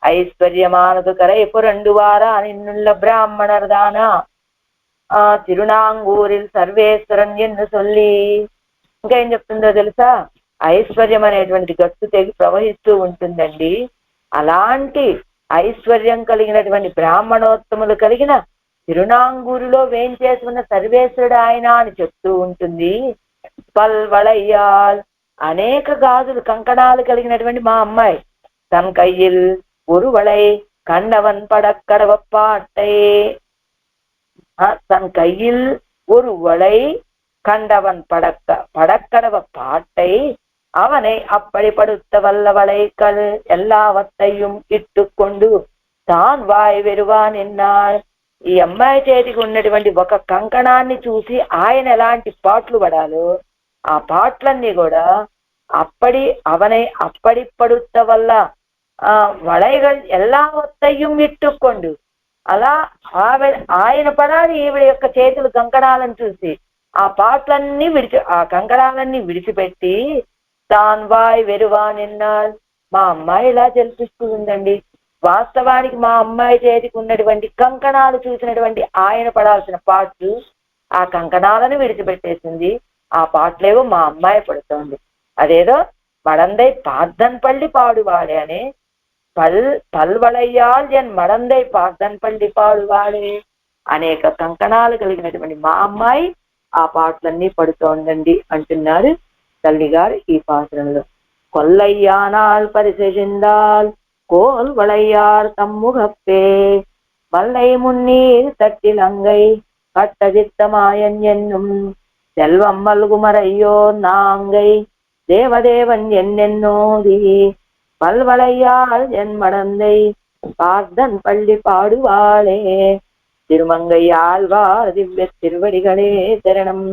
ஐஸ்வர்யமானது கரை புரண்டு வாரா நின்னுள்ள பிராமணர் தானா తిరునాంగూరిల్ సర్వేశ్వరన్ ఎన్ను సొల్లి. ఇంకా ఏం చెప్తుందో తెలుసా? ఐశ్వర్యం అనేటువంటి గట్టు తెగి ప్రవహిస్తూ ఉంటుందండి. అలాంటి ఐశ్వర్యం కలిగినటువంటి బ్రాహ్మణోత్తములు కలిగిన తిరునాంగూరులో వేంచేసి ఉన్న సర్వేశ్వరుడు ఆయన అని చెప్తూ ఉంటుంది. పల్వళయ్యాల్ అనేక గాజులు కంకణాలు కలిగినటువంటి మా అమ్మాయి. తన కయ్యిల్ ஒருவளை கண்டவன் படக்கடவ பாட்டை தன் கையில் ஒருவளை கண்டவன் படக்கடவ பாட்டை அவனை அப்படி படுத்த வல்லவளைகள் எல்லாவற்றையும் ఇట్టుకొండు తాన్ వాయ్ వెరువాన్ ఎన్నాడు. ఈ అమ్మాయి చేతికి ఉన్నటువంటి ఒక కంకణాన్ని చూసి ఆయన ఎలాంటి పాటలు పడాలో ఆ పాటలన్నీ కూడా அவனை அப்படி படுத்த వల్ల వளைகள் எல்லாவற்றையும் ఇట్టుకొండు. అలా ఆయన పడాలి ఈవిడ యొక్క చేతులు కంకణాలను చూసి ఆ పాటలన్నీ ఆ కంకణాలన్నీ విడిచిపెట్టి తాన్ వాయ్ వెరువాన్ ఎన్నాడు. మా అమ్మాయి ఇలా జల్పిస్తూ ఉందండి. వాస్తవానికి మా అమ్మాయి చేతికి ఉన్నటువంటి కంకణాలు చూసినటువంటి ఆయన పడాల్సిన పాటలు ఆ కంకణాలను విడిచిపెట్టేసింది. ఆ పాటలేవో మా అమ్మాయి పడుతోంది. అదేదో మడందై పార్థన్ పల్లి పాడువాడే అని పల్వళయ్యాల్ ఎన్ మడందై పార్థన్ పల్లి పాడువాడే. అనేక కంకణాలు కలిగినటువంటి మా అమ్మాయి ఆ పాటలన్నీ పడుతోందండి అంటున్నారు తల్లిగారు ఈ పాత్రలో. కొల్లయ్యానాల్ పరిసెజిందాల్ கோல் வளையார் தம்முகப்பே மல்லை முன்னீர் தட்டிலங்கை கட்டதித்தமாயன் என்னும் செல்வம் மல்குமரையோ நாங்கை தேவதேவன் என்னென்னோதி பல்வளையாள் என் மடந்தை பார்த்தன் பள்ளி பாடுவாளே. திருமங்கை ஆழ்வார் திவ்ய திருவடிகளே சரணம்.